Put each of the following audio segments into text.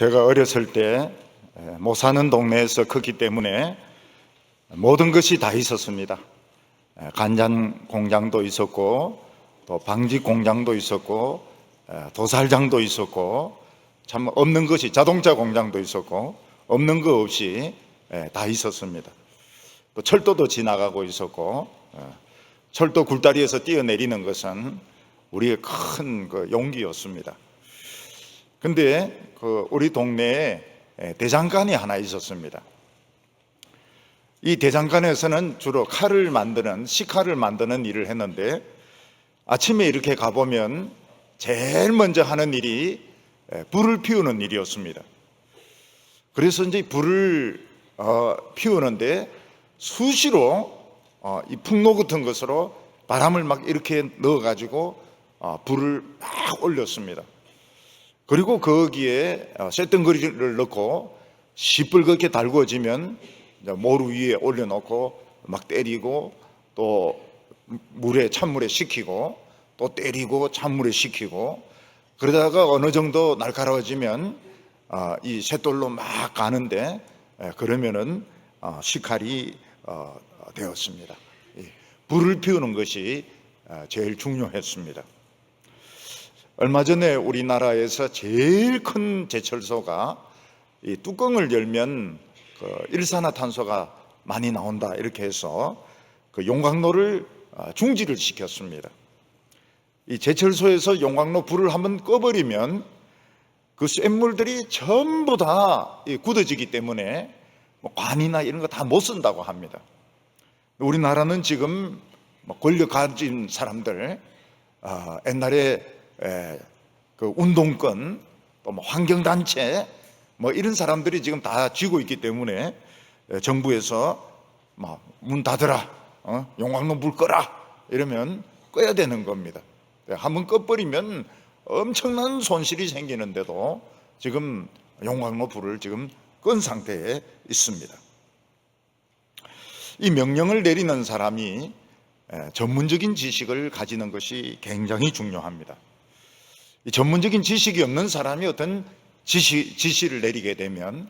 제가 어렸을 때 못 사는 동네에서 컸기 때문에 모든 것이 다 있었습니다. 간장 공장도 있었고, 또 방직 공장도 있었고, 도살장도 있었고, 참 없는 것이, 자동차 공장도 있었고, 없는 거 없이 다 있었습니다. 또 철도도 지나가고 있었고, 철도 굴다리에서 뛰어내리는 것은 우리의 큰 용기였습니다. 근데 우리 동네에 대장간이 하나 있었습니다. 이 대장간에서는 주로 칼을 만드는, 식칼을 만드는 일을 했는데, 아침에 이렇게 가보면 제일 먼저 하는 일이 불을 피우는 일이었습니다. 그래서 이제 불을 피우는데 수시로 이 풍로 같은 것으로 바람을 막 이렇게 넣어가지고 불을 막 올렸습니다. 그리고 거기에 쇳덩어리를 넣고 시뻘겋게 달구어지면 모루 위에 올려놓고 막 때리고, 또 찬물에 식히고, 또 때리고 찬물에 식히고, 그러다가 어느 정도 날카로워지면 이 쇳돌로 막 가는데, 그러면은 식칼이 되었습니다. 불을 피우는 것이 제일 중요했습니다. 얼마 전에 우리나라에서 제일 큰 제철소가 이 뚜껑을 열면 일산화탄소가 많이 나온다, 이렇게 해서 용광로를 중지를 시켰습니다. 이 제철소에서 용광로 불을 한번 꺼버리면 그 쇳물들이 전부 다 굳어지기 때문에 관이나 이런 거 다 못 쓴다고 합니다. 우리나라는 지금 권력 가진 사람들, 옛날에 그 운동권, 또 환경단체, 이런 사람들이 지금 다 쥐고 있기 때문에 정부에서 문 닫으라, 용광로 불 꺼라, 이러면 꺼야 되는 겁니다. 한번 꺼버리면 엄청난 손실이 생기는데도 지금 용광로 불을 지금 끈 상태에 있습니다. 이 명령을 내리는 사람이 전문적인 지식을 가지는 것이 굉장히 중요합니다. 이 전문적인 지식이 없는 사람이 어떤 지시를 내리게 되면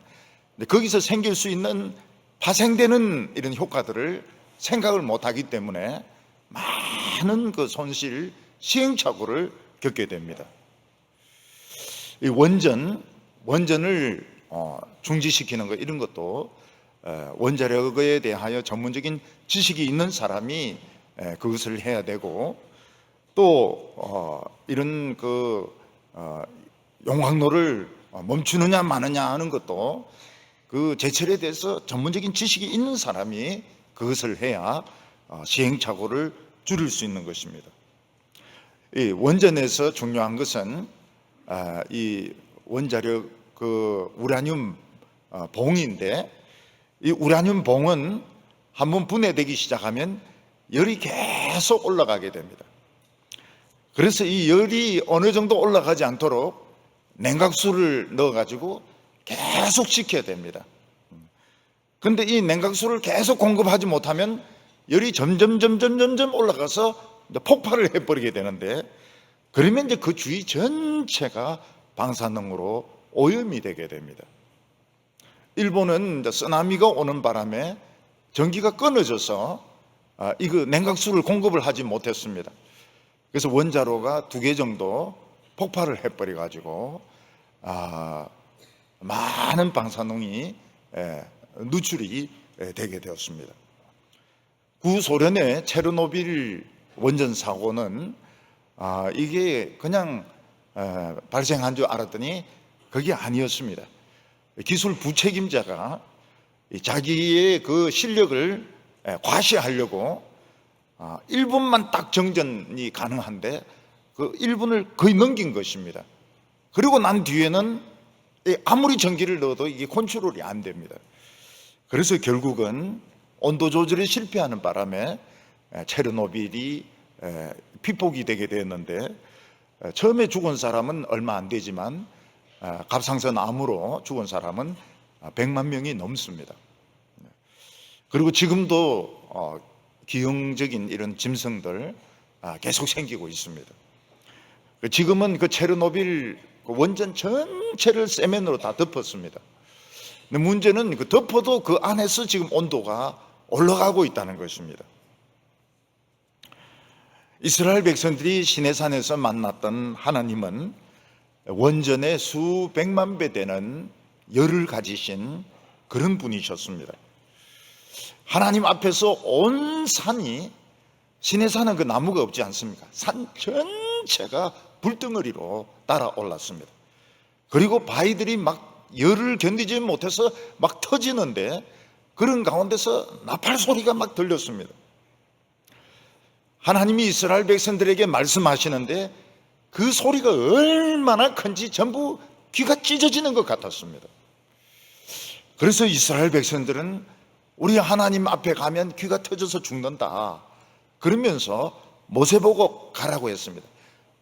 거기서 생길 수 있는 파생되는 이런 효과들을 생각을 못하기 때문에 많은 그 손실, 시행착오를 겪게 됩니다. 이 원전을 중지시키는 것, 이런 것도 원자력에 대하여 전문적인 지식이 있는 사람이 그것을 해야 되고, 또 이런 용광로를 멈추느냐 마느냐 하는 것도 그 제철에 대해서 전문적인 지식이 있는 사람이 그것을 해야 시행착오를 줄일 수 있는 것입니다. 이 원전에서 중요한 것은 이 원자력 우라늄 봉인데, 이 우라늄 봉은 한번 분해되기 시작하면 열이 계속 올라가게 됩니다. 그래서 이 열이 어느 정도 올라가지 않도록 냉각수를 넣어가지고 계속 식혀야 됩니다. 그런데 이 냉각수를 계속 공급하지 못하면 열이 점점 올라가서 폭발을 해버리게 되는데, 그러면 이제 그 주위 전체가 방사능으로 오염이 되게 됩니다. 일본은 쓰나미가 오는 바람에 전기가 끊어져서 이거 냉각수를 공급을 하지 못했습니다. 그래서 원자로가 2개 정도 폭발을 해버려 가지고 많은 방사능이 누출이 되게 되었습니다. 구소련의 체르노빌 원전 사고는 이게 그냥 발생한 줄 알았더니 그게 아니었습니다. 기술 부책임자가 자기의 그 실력을 과시하려고 1분만 딱 정전이 가능한데 그 1분을 거의 넘긴 것입니다. 그리고 난 뒤에는 아무리 전기를 넣어도 이게 컨트롤이 안 됩니다. 그래서 결국은 온도 조절에 실패하는 바람에 체르노빌이 피폭이 되게 되었는데, 처음에 죽은 사람은 얼마 안 되지만 갑상선 암으로 죽은 사람은 100만 명이 넘습니다. 그리고 지금도 기형적인 이런 짐승들 계속 생기고 있습니다. 지금은 그 체르노빌 그 원전 전체를 세면으로 다 덮었습니다. 근데 문제는 그 덮어도 그 안에서 지금 온도가 올라가고 있다는 것입니다. 이스라엘 백성들이 시내산에서 만났던 하나님은 원전의 수백만 배 되는 열을 가지신 그런 분이셨습니다. 하나님 앞에서 온 산이, 시내산은 그 나무가 없지 않습니까? 산 전체가 불덩어리로 따라올랐습니다. 그리고 바위들이 막 열을 견디지 못해서 막 터지는데, 그런 가운데서 나팔 소리가 막 들렸습니다. 하나님이 이스라엘 백성들에게 말씀하시는데 그 소리가 얼마나 큰지 전부 귀가 찢어지는 것 같았습니다. 그래서 이스라엘 백성들은 우리 하나님 앞에 가면 귀가 터져서 죽는다 그러면서 모세 보고 가라고 했습니다.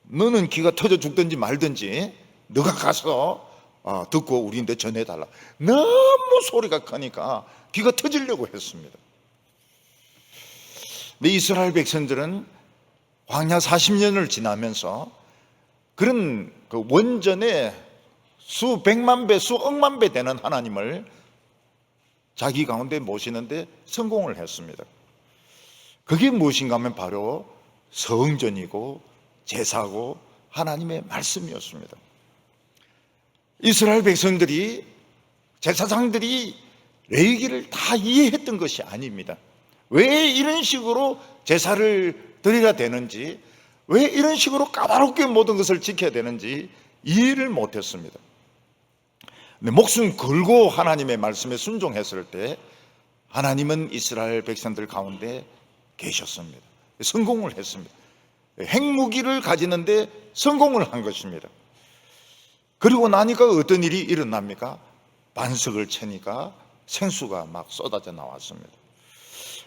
너는 귀가 터져 죽든지 말든지 너가 가서 듣고 우리한테 전해달라. 너무 소리가 크니까 귀가 터지려고 했습니다. 근데 이스라엘 백성들은 광야 40년을 지나면서 그런 그 원전에 수백만 배, 수억만 배 되는 하나님을 자기 가운데 모시는데 성공을 했습니다. 그게 무엇인가 하면 바로 성전이고 제사고 하나님의 말씀이었습니다. 이스라엘 백성들이, 제사장들이 레위기를 다 이해했던 것이 아닙니다. 왜 이런 식으로 제사를 드려야 되는지, 왜 이런 식으로 까다롭게 모든 것을 지켜야 되는지 이해를 못했습니다. 근데 목숨 걸고 하나님의 말씀에 순종했을 때 하나님은 이스라엘 백성들 가운데 계셨습니다. 성공을 했습니다. 핵무기를 가지는데 성공을 한 것입니다. 그리고 나니까 어떤 일이 일어납니까? 반석을 채니까 생수가 막 쏟아져 나왔습니다.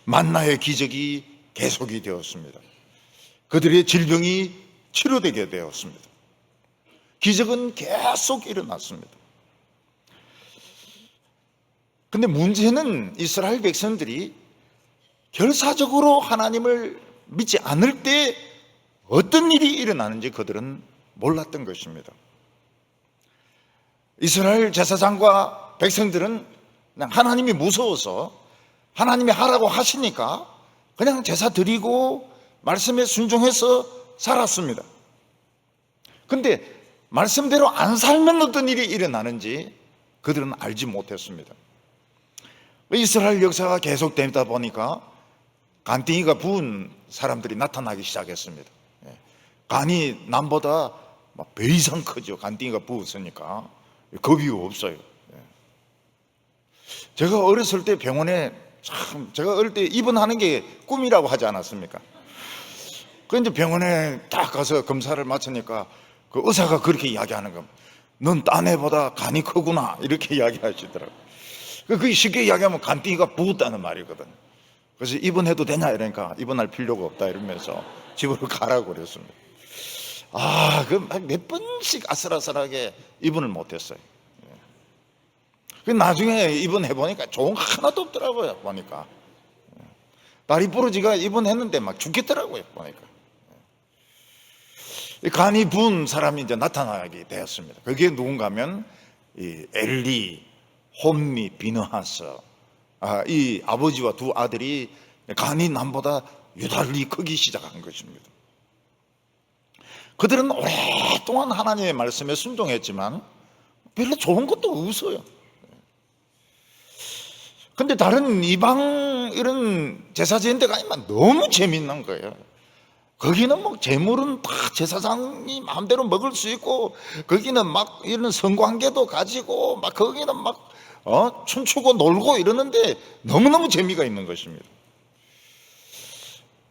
만나의 기적이 계속이 되었습니다. 그들의 질병이 치료되게 되었습니다. 기적은 계속 일어났습니다. 근데 문제는 이스라엘 백성들이 결사적으로 하나님을 믿지 않을 때 어떤 일이 일어나는지 그들은 몰랐던 것입니다. 이스라엘 제사장과 백성들은 그냥 하나님이 무서워서 하나님이 하라고 하시니까 그냥 제사 드리고 말씀에 순종해서 살았습니다. 근데 말씀대로 안 살면 어떤 일이 일어나는지 그들은 알지 못했습니다. 이스라엘 역사가 계속되다 보니까 간띵이가 부은 사람들이 나타나기 시작했습니다. 간이 남보다 배 이상 크죠. 간띵이가 부었으니까 겁이 없어요. 제가 어렸을 때 병원에 제가 어릴 때 입원하는 게 꿈이라고 하지 않았습니까? 그런데 병원에 딱 가서 검사를 마치니까 그 의사가 그렇게 이야기하는 겁니다. 넌 딴 애보다 간이 크구나 이렇게 이야기하시더라고요. 그게 쉽게 이야기하면 간띵이가 부었다는 말이거든. 그래서 입원해도 되냐 이러니까 입원할 필요가 없다 이러면서 집으로 가라고 그랬습니다. 그 몇 번씩 아슬아슬하게 입원을 못했어요. 나중에 입원해보니까 좋은 거 하나도 없더라고요. 보니까 다리 부러지가 입원했는데 막 죽겠더라고요. 보니까 간이 부은 사람이 이제 나타나게 되었습니다. 그게 누군가 하면 이 엘리, 홈리, 비느하스, 이 아버지와 두 아들이 간이 남보다 유달리 크기 시작한 것입니다. 그들은 오랫동안 하나님의 말씀에 순종했지만 별로 좋은 것도 없어요. 근데 다른 이방 이런 제사지인데 가니까 너무 재밌는 거예요. 거기는 뭐 재물은 다 제사장이 마음대로 먹을 수 있고, 거기는 막 이런 성관계도 가지고 막 거기는 막 춤추고 놀고 이러는데 너무너무 재미가 있는 것입니다.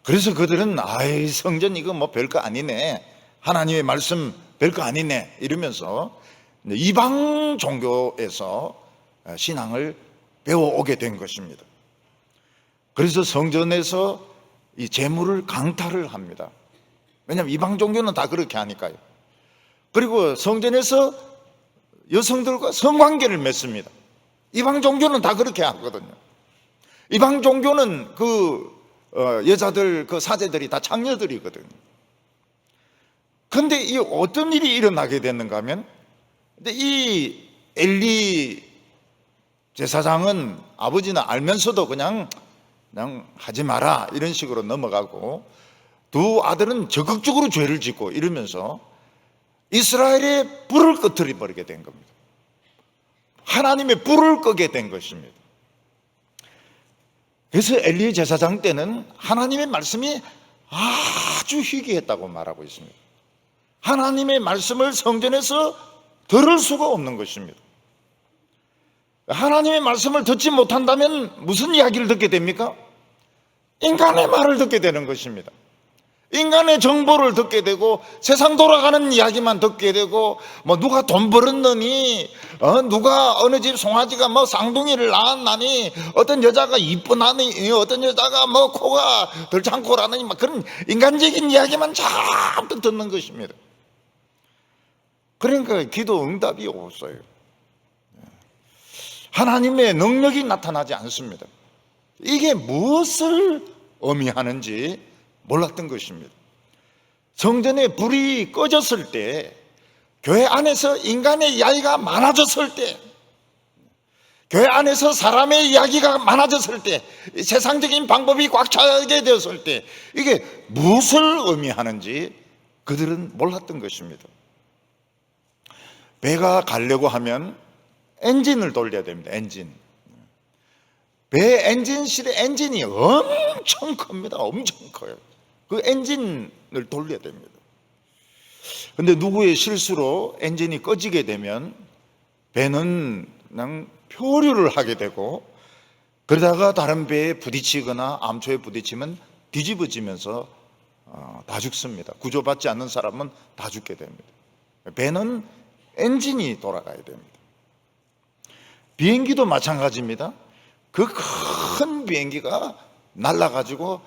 그래서 그들은 성전 이거 뭐 별거 아니네, 하나님의 말씀 별거 아니네 이러면서 이방 종교에서 신앙을 배워오게 된 것입니다. 그래서 성전에서 이 재물을 강탈을 합니다. 왜냐하면 이방 종교는 다 그렇게 하니까요. 그리고 성전에서 여성들과 성관계를 맺습니다. 이방 종교는 다 그렇게 하거든요. 이방 종교는 여자들, 사제들이 다 창녀들이거든요. 그런데 이 어떤 일이 일어나게 됐는가 하면 근데 이 엘리 제사장은 아버지는 알면서도 그냥 하지 마라 이런 식으로 넘어가고, 두 아들은 적극적으로 죄를 짓고 이러면서 이스라엘의 불을 꺼뜨려 버리게 된 겁니다. 하나님의 불을 끄게 된 것입니다. 그래서 엘리 제사장 때는 하나님의 말씀이 아주 희귀했다고 말하고 있습니다. 하나님의 말씀을 성전에서 들을 수가 없는 것입니다. 하나님의 말씀을 듣지 못한다면 무슨 이야기를 듣게 됩니까? 인간의 말을 듣게 되는 것입니다. 인간의 정보를 듣게 되고, 세상 돌아가는 이야기만 듣게 되고, 뭐 누가 돈 벌었느니, 누가 어느 집 송아지가 뭐 쌍둥이를 낳았나니, 어떤 여자가 이쁘나니, 어떤 여자가 뭐 코가 덜창코라느니, 막 그런 인간적인 이야기만 잔뜩 듣는 것입니다. 그러니까 기도 응답이 없어요. 하나님의 능력이 나타나지 않습니다. 이게 무엇을 의미하는지 몰랐던 것입니다. 성전에 불이 꺼졌을 때, 교회 안에서 인간의 이야기가 많아졌을 때, 교회 안에서 사람의 이야기가 많아졌을 때, 세상적인 방법이 꽉 차게 되었을 때, 이게 무엇을 의미하는지 그들은 몰랐던 것입니다. 배가 가려고 하면 엔진을 돌려야 됩니다. 엔진. 배 엔진실의 엔진이 엄청 큽니다. 엄청 커요. 그 엔진을 돌려야 됩니다. 근데 누구의 실수로 엔진이 꺼지게 되면 배는 그냥 표류를 하게 되고, 그러다가 다른 배에 부딪히거나 암초에 부딪히면 뒤집어지면서 다 죽습니다. 구조받지 않는 사람은 다 죽게 됩니다. 배는 엔진이 돌아가야 됩니다. 비행기도 마찬가지입니다. 그 큰 비행기가 날아가지고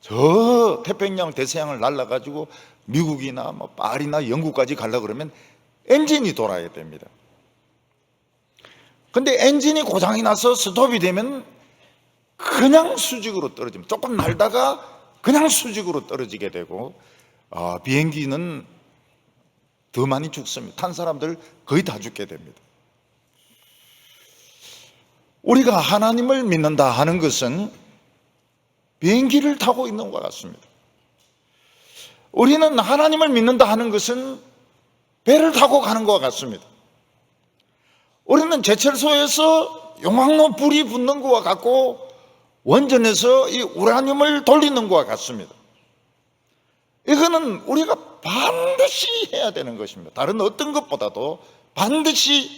저 태평양 대서양을 날아가지고 미국이나 뭐 파리나 영국까지 가려고 그러면 엔진이 돌아야 됩니다. 근데 엔진이 고장이 나서 스톱이 되면 그냥 수직으로 떨어집니다. 조금 날다가 그냥 수직으로 떨어지게 되고, 비행기는 더 많이 죽습니다. 탄 사람들 거의 다 죽게 됩니다. 우리가 하나님을 믿는다 하는 것은 비행기를 타고 있는 것 같습니다. 우리는 하나님을 믿는다 하는 것은 배를 타고 가는 것 같습니다. 우리는 제철소에서 용광로 불이 붙는 것과 같고, 원전에서 이 우라늄을 돌리는 것과 같습니다. 이거는 우리가 반드시 해야 되는 것입니다. 다른 어떤 것보다도 반드시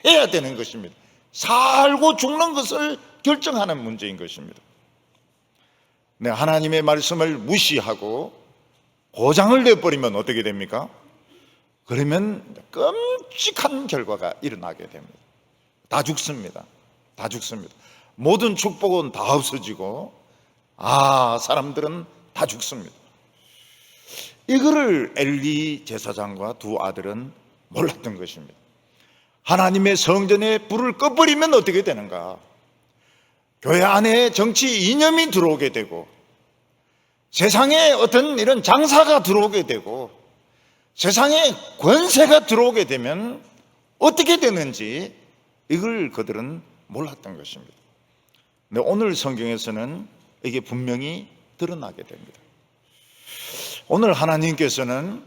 해야 되는 것입니다. 살고 죽는 것을 결정하는 문제인 것입니다. 네, 하나님의 말씀을 무시하고 고장을 내버리면 어떻게 됩니까? 그러면 끔찍한 결과가 일어나게 됩니다. 다 죽습니다. 다 죽습니다. 모든 축복은 다 없어지고, 사람들은 다 죽습니다. 이거를 엘리 제사장과 두 아들은 몰랐던 것입니다. 하나님의 성전에 불을 꺼버리면 어떻게 되는가? 교회 안에 정치 이념이 들어오게 되고, 세상에 어떤 이런 장사가 들어오게 되고, 세상에 권세가 들어오게 되면 어떻게 되는지 이걸 그들은 몰랐던 것입니다. 근데 오늘 성경에서는 이게 분명히 드러나게 됩니다. 오늘 하나님께서는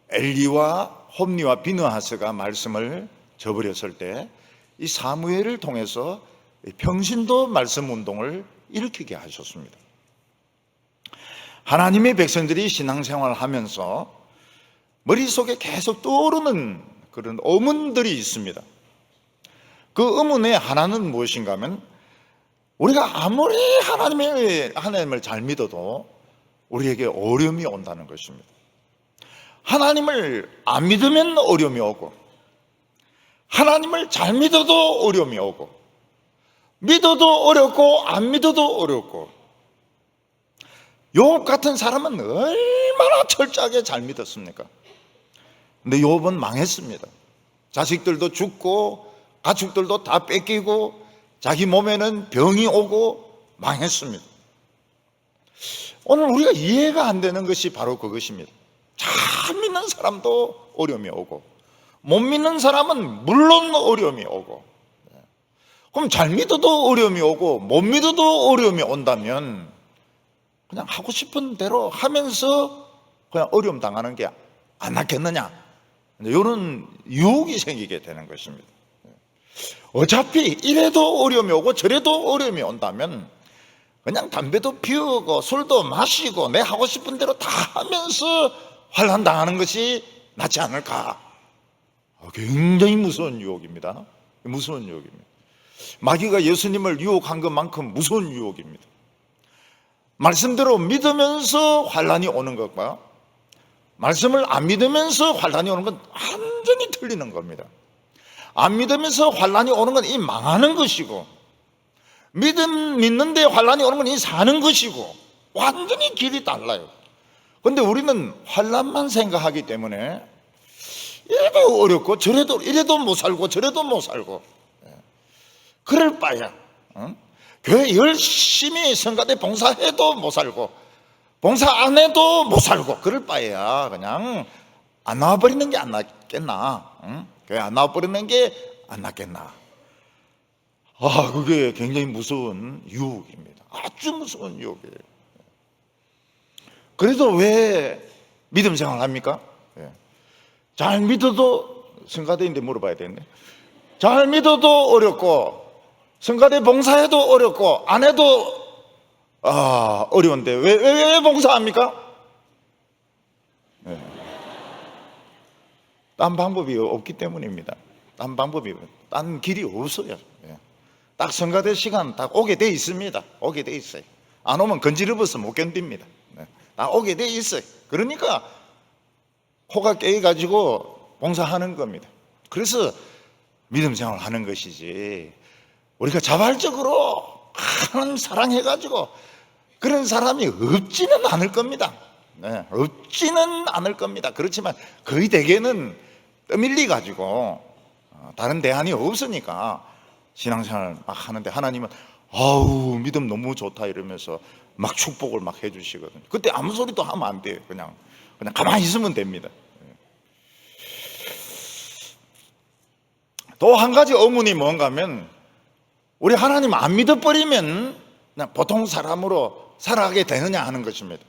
엘리와 홈리와 비느하스가 말씀을 저버렸을 때 이 사무엘을 통해서 평신도 말씀 운동을 일으키게 하셨습니다. 하나님의 백성들이 신앙생활을 하면서 머릿속에 계속 떠오르는 그런 의문들이 있습니다. 그 의문의 하나는 무엇인가 하면, 우리가 아무리 하나님을 잘 믿어도 우리에게 어려움이 온다는 것입니다. 하나님을 안 믿으면 어려움이 오고, 하나님을 잘 믿어도 어려움이 오고, 믿어도 어렵고 안 믿어도 어렵고. 욥 같은 사람은 얼마나 철저하게 잘 믿었습니까? 근데 욥은 망했습니다. 자식들도 죽고 가축들도 다 뺏기고 자기 몸에는 병이 오고 망했습니다. 오늘 우리가 이해가 안 되는 것이 바로 그것입니다. 잘 믿는 사람도 어려움이 오고, 못 믿는 사람은 물론 어려움이 오고, 그럼 잘 믿어도 어려움이 오고 못 믿어도 어려움이 온다면 그냥 하고 싶은 대로 하면서 그냥 어려움 당하는 게 안 낫겠느냐, 이런 유혹이 생기게 되는 것입니다. 어차피 이래도 어려움이 오고 저래도 어려움이 온다면 그냥 담배도 피우고 술도 마시고 내 하고 싶은 대로 다 하면서 환난 당하는 것이 낫지 않을까. 굉장히 무서운 유혹입니다. 무서운 유혹입니다. 마귀가 예수님을 유혹한 것만큼 무서운 유혹입니다. 말씀대로 믿으면서 환난이 오는 것과 말씀을 안 믿으면서 환난이 오는 건 완전히 틀리는 겁니다. 안 믿으면서 환난이 오는 건 이 망하는 것이고, 믿는데 환난이 오는 건 이 사는 것이고, 완전히 길이 달라요. 그런데 우리는 환난만 생각하기 때문에 이래도 어렵고 저래도 이래도 못 살고 저래도 못 살고, 그럴 바야 교회 열심히 성가대 봉사해도 못 살고 봉사 안 해도 못 살고, 그럴 바에야 그냥 안 나와버리는 게 안 낫겠나? 교회 안 나와버리는 게 안 낫겠나? 그게 굉장히 무서운 유혹입니다. 아주 무서운 유혹이에요. 그래서 왜 믿음 생활 합니까? 잘 믿어도, 성가대인데 물어봐야 되겠네. 잘 믿어도 어렵고 성가대 봉사해도 어렵고 안 해도 어려운데 왜 봉사합니까? 딴 방법이 없기 때문입니다. 딴 길이 없어요. 딱 성가대 시간 딱 오게 돼 있습니다. 오게 돼 있어요. 안 오면 건지르버서 못 견딥니다. 딱 오게 돼 있어요. 그러니까 코가 깨가지고 봉사하는 겁니다. 그래서 믿음 생활을 하는 것이지, 우리가 자발적으로 하나님 사랑해가지고 그런 사람이 없지는 않을 겁니다. 없지는 않을 겁니다. 그렇지만 거의 대개는 떠밀리 가지고 다른 대안이 없으니까 신앙생활 막 하는데, 하나님은 아우 믿음 너무 좋다 이러면서 막 축복을 막 해주시거든요. 그때 아무 소리도 하면 안 돼요. 그냥 가만히 있으면 됩니다. 또 한 가지 의문이 뭔가 하면, 우리 하나님 안 믿어버리면 그냥 보통 사람으로 살아가게 되느냐 하는 것입니다.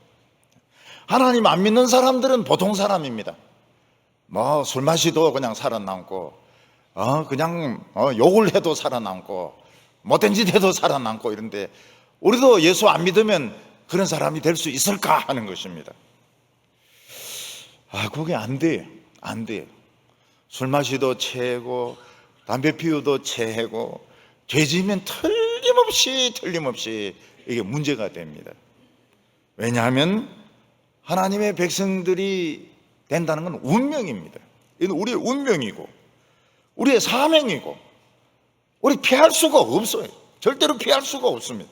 하나님 안 믿는 사람들은 보통 사람입니다. 뭐 술 마시도 그냥 살아남고, 그냥 욕을 해도 살아남고, 못된 짓 해도 살아남고 이런데, 우리도 예수 안 믿으면 그런 사람이 될 수 있을까 하는 것입니다. 그게 안 돼요. 안 돼요. 술 마시도 체고 담배 피우도 체고 죄 지으면 틀림없이 이게 문제가 됩니다. 왜냐하면 하나님의 백성들이 된다는 건 운명입니다. 이건 우리의 운명이고 우리의 사명이고, 우리 피할 수가 없어요. 절대로 피할 수가 없습니다.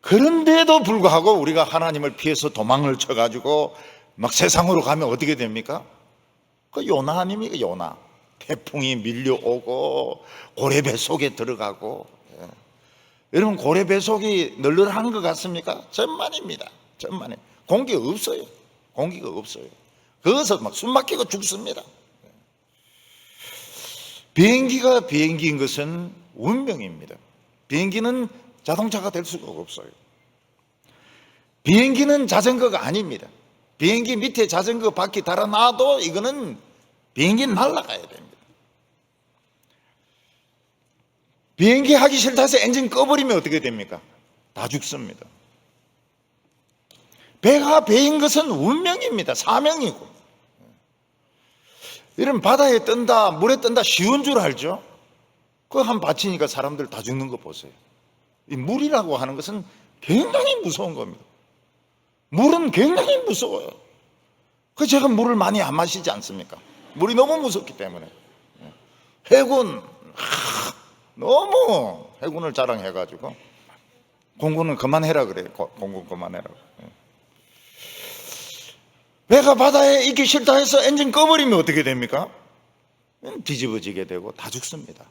그런데도 불구하고 우리가 하나님을 피해서 도망을 쳐가지고 막 세상으로 가면 어떻게 됩니까? 그 요나 아닙니까? 요나. 태풍이 밀려오고 고래배 속에 들어가고. 여러분, 고래배 속이 널널한 것 같습니까? 천만입니다. 천만에 공기가 없어요. 공기가 없어요. 거기서 막 숨 막히고 죽습니다. 비행기가 비행기인 것은 운명입니다. 비행기는 자동차가 될 수가 없어요. 비행기는 자전거가 아닙니다. 비행기 밑에 자전거 바퀴 달아놔도 이거는 비행기는 날아가야 됩니다. 비행기 하기 싫다 해서 엔진 꺼버리면 어떻게 됩니까? 다 죽습니다. 배가 배인 것은 운명입니다. 사명이고. 이런 바다에 뜬다, 물에 뜬다 쉬운 줄 알죠? 그거 한 받치니까 사람들 다 죽는 거 보세요. 이 물이라고 하는 것은 굉장히 무서운 겁니다. 물은 굉장히 무서워요. 그 제가 물을 많이 안 마시지 않습니까? 물이 너무 무섭기 때문에. 해군, 너무 해군을 자랑해가지고 공군은 그만해라 그래요. 공군 그만해라. 배가 바다에 있기 싫다 해서 엔진 꺼버리면 어떻게 됩니까? 뒤집어지게 되고 다 죽습니다.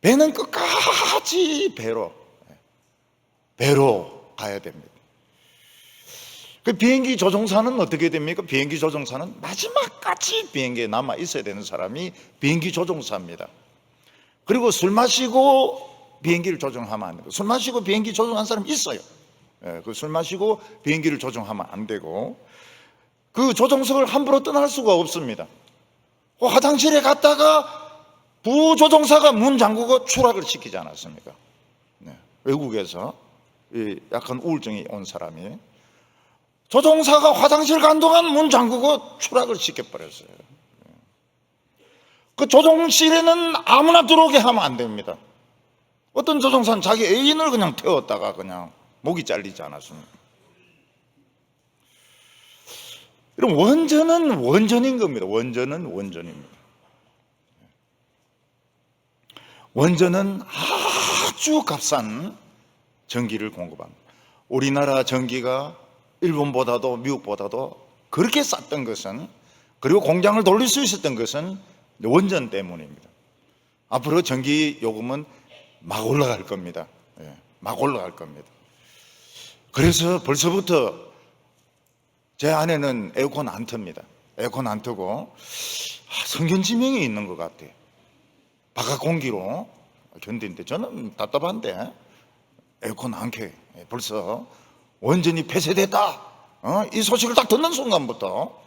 배는 끝까지 배로 가야 됩니다. 그 비행기 조종사는 어떻게 됩니까? 비행기 조종사는 마지막까지 비행기에 남아 있어야 되는 사람이 비행기 조종사입니다. 그리고 술 마시고 비행기를 조종하면 안 되고, 술 마시고 비행기 조종한 사람 있어요. 그 술 마시고 비행기를 조종하면 안 되고, 그 조종석을 함부로 떠날 수가 없습니다. 화장실에 갔다가 부조종사가 문 잠그고 추락을 시키지 않았습니까? 외국에서 약간 우울증이 온 사람이 조종사가 화장실 간 동안 문 잠그고 추락을 시켜버렸어요. 그 조종실에는 아무나 들어오게 하면 안 됩니다. 어떤 조종사는 자기 애인을 그냥 태웠다가 그냥 목이 잘리지 않았습니까? 그럼 원전은 원전인 겁니다. 원전은 원전입니다. 원전은 아주 값싼 전기를 공급합니다. 우리나라 전기가 일본보다도 미국보다도 그렇게 쌌던 것은, 그리고 공장을 돌릴 수 있었던 것은 원전 때문입니다. 앞으로 전기 요금은 막 올라갈 겁니다. 막 올라갈 겁니다. 그래서 벌써부터 제 아내는 에어컨 안 틉니다. 에어컨 안 트고 성견지명이 있는 것 같아요. 바깥 공기로 견디는데 저는 답답한데 에어컨 안 켜요. 벌써 원전이 폐쇄됐다, 이 소식을 딱 듣는 순간부터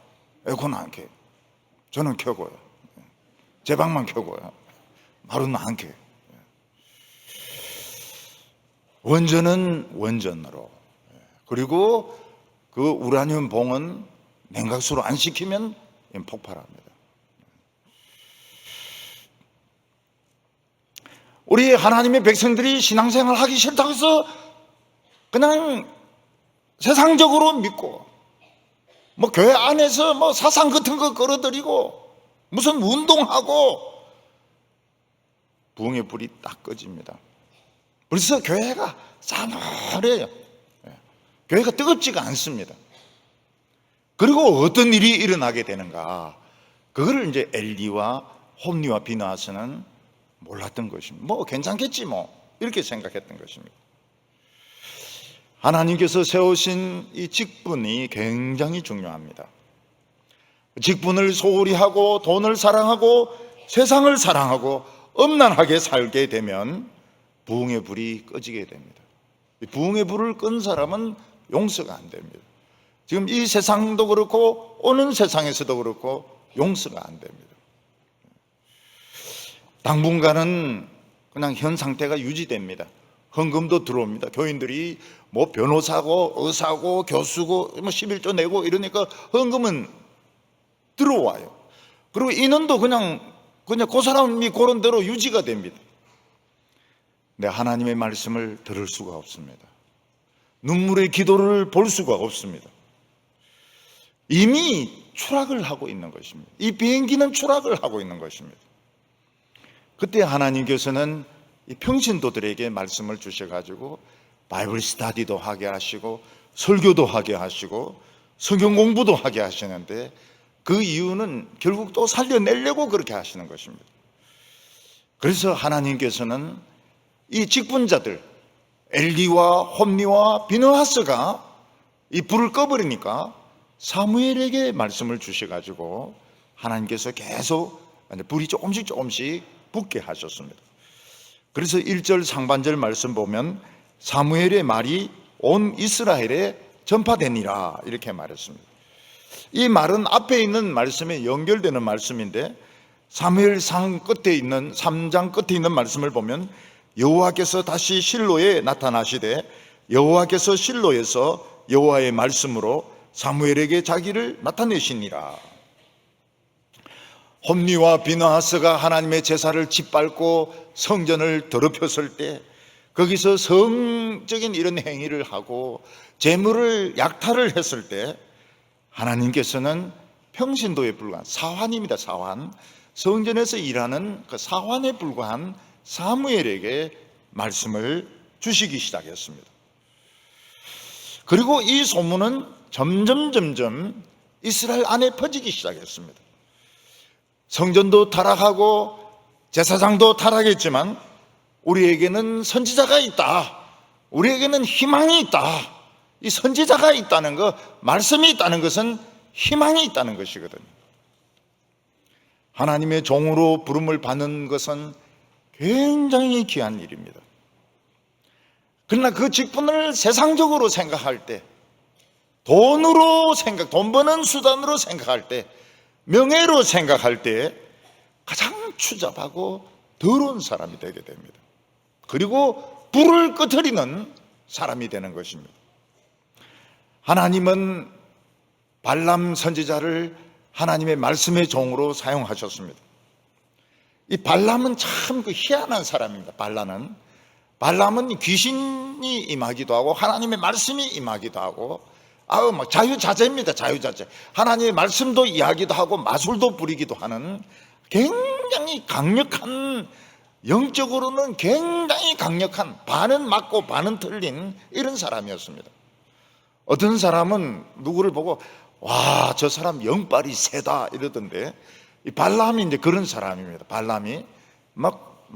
에어컨 안 켜요. 저는 켜고요. 제 방만 켜고요. 마루는 안 켜요. 원전은 원전으로, 그리고 그 우라늄 봉은 냉각수로 안 시키면 폭발합니다. 우리 하나님의 백성들이 신앙생활 하기 싫다고 해서 그냥 세상적으로 믿고, 뭐 교회 안에서 뭐 사상 같은 거 걸어드리고 무슨 운동하고, 부흥의 불이 딱 꺼집니다. 벌써 교회가 싸늘해요. 교회가 뜨겁지가 않습니다. 그리고 어떤 일이 일어나게 되는가, 그거를 이제 엘리와 홈리와 비나하스는 몰랐던 것입니다. 뭐 괜찮겠지 뭐 이렇게 생각했던 것입니다. 하나님께서 세우신 이 직분이 굉장히 중요합니다. 직분을 소홀히 하고 돈을 사랑하고 세상을 사랑하고 엄난하게 살게 되면 부흥의 불이 꺼지게 됩니다. 부흥의 불을 끈 사람은 용서가 안 됩니다. 지금 이 세상도 그렇고 오는 세상에서도 그렇고 용서가 안 됩니다. 당분간은 그냥 현 상태가 유지됩니다. 헌금도 들어옵니다. 교인들이 뭐 변호사고 의사고 교수고 뭐 11조 내고 이러니까 헌금은 들어와요. 그리고 인원도 그냥 그 사람이 그런 대로 유지가 됩니다. 근데 하나님의 말씀을 들을 수가 없습니다. 눈물의 기도를 볼 수가 없습니다. 이미 추락을 하고 있는 것입니다. 이 비행기는 추락을 하고 있는 것입니다. 그때 하나님께서는 이 평신도들에게 말씀을 주셔가지고 바이블 스터디도 하게 하시고 설교도 하게 하시고 성경 공부도 하게 하시는데, 그 이유는 결국 또 살려내려고 그렇게 하시는 것입니다. 그래서 하나님께서는 이 직분자들 엘리와 홈리와 비느하스가 이 불을 꺼버리니까 사무엘에게 말씀을 주셔가지고 하나님께서 계속 불이 조금씩 붙게 하셨습니다. 그래서 1절 상반절 말씀 보면 사무엘의 말이 온 이스라엘에 전파되니라 이렇게 말했습니다. 이 말은 앞에 있는 말씀에 연결되는 말씀인데, 사무엘상 끝에 있는 3장 끝에 있는 말씀을 보면 여호와께서 다시 실로에 나타나시되 여호와께서 실로에서 여호와의 말씀으로 사무엘에게 자기를 나타내시니라. 홈리와 비느하스가 하나님의 제사를 짓밟고 성전을 더럽혔을 때, 거기서 성적인 이런 행위를 하고 재물을 약탈을 했을 때 하나님께서는 평신도에 불과한 사환입니다. 사환, 성전에서 일하는 그 사환에 불과한 사무엘에게 말씀을 주시기 시작했습니다. 그리고 이 소문은 점점 이스라엘 안에 퍼지기 시작했습니다. 성전도 타락하고 제사장도 타락했지만 우리에게는 선지자가 있다, 우리에게는 희망이 있다, 이 선지자가 있다는 것, 말씀이 있다는 것은 희망이 있다는 것이거든요. 하나님의 종으로 부름을 받는 것은 굉장히 귀한 일입니다. 그러나 그 직분을 세상적으로 생각할 때, 돈 버는 수단으로 생각할 때, 명예로 생각할 때 가장 추잡하고 더러운 사람이 되게 됩니다. 그리고 불을 끄트리는 사람이 되는 것입니다. 하나님은 발람 선지자를 하나님의 말씀의 종으로 사용하셨습니다. 이 발람은 참 그 희한한 사람입니다. 발람은 귀신이 임하기도 하고 하나님의 말씀이 임하기도 하고 막 자유자재입니다. 자유자재. 하나님의 말씀도 이야기도 하고 마술도 부리기도 하는 굉장히 강력한, 영적으로는 굉장히 강력한, 반은 맞고 반은 틀린 이런 사람이었습니다. 어떤 사람은 누구를 보고 와, 저 사람 영빨이 세다 이러던데, 이 발람이 이제 그런 사람입니다. 발람이 막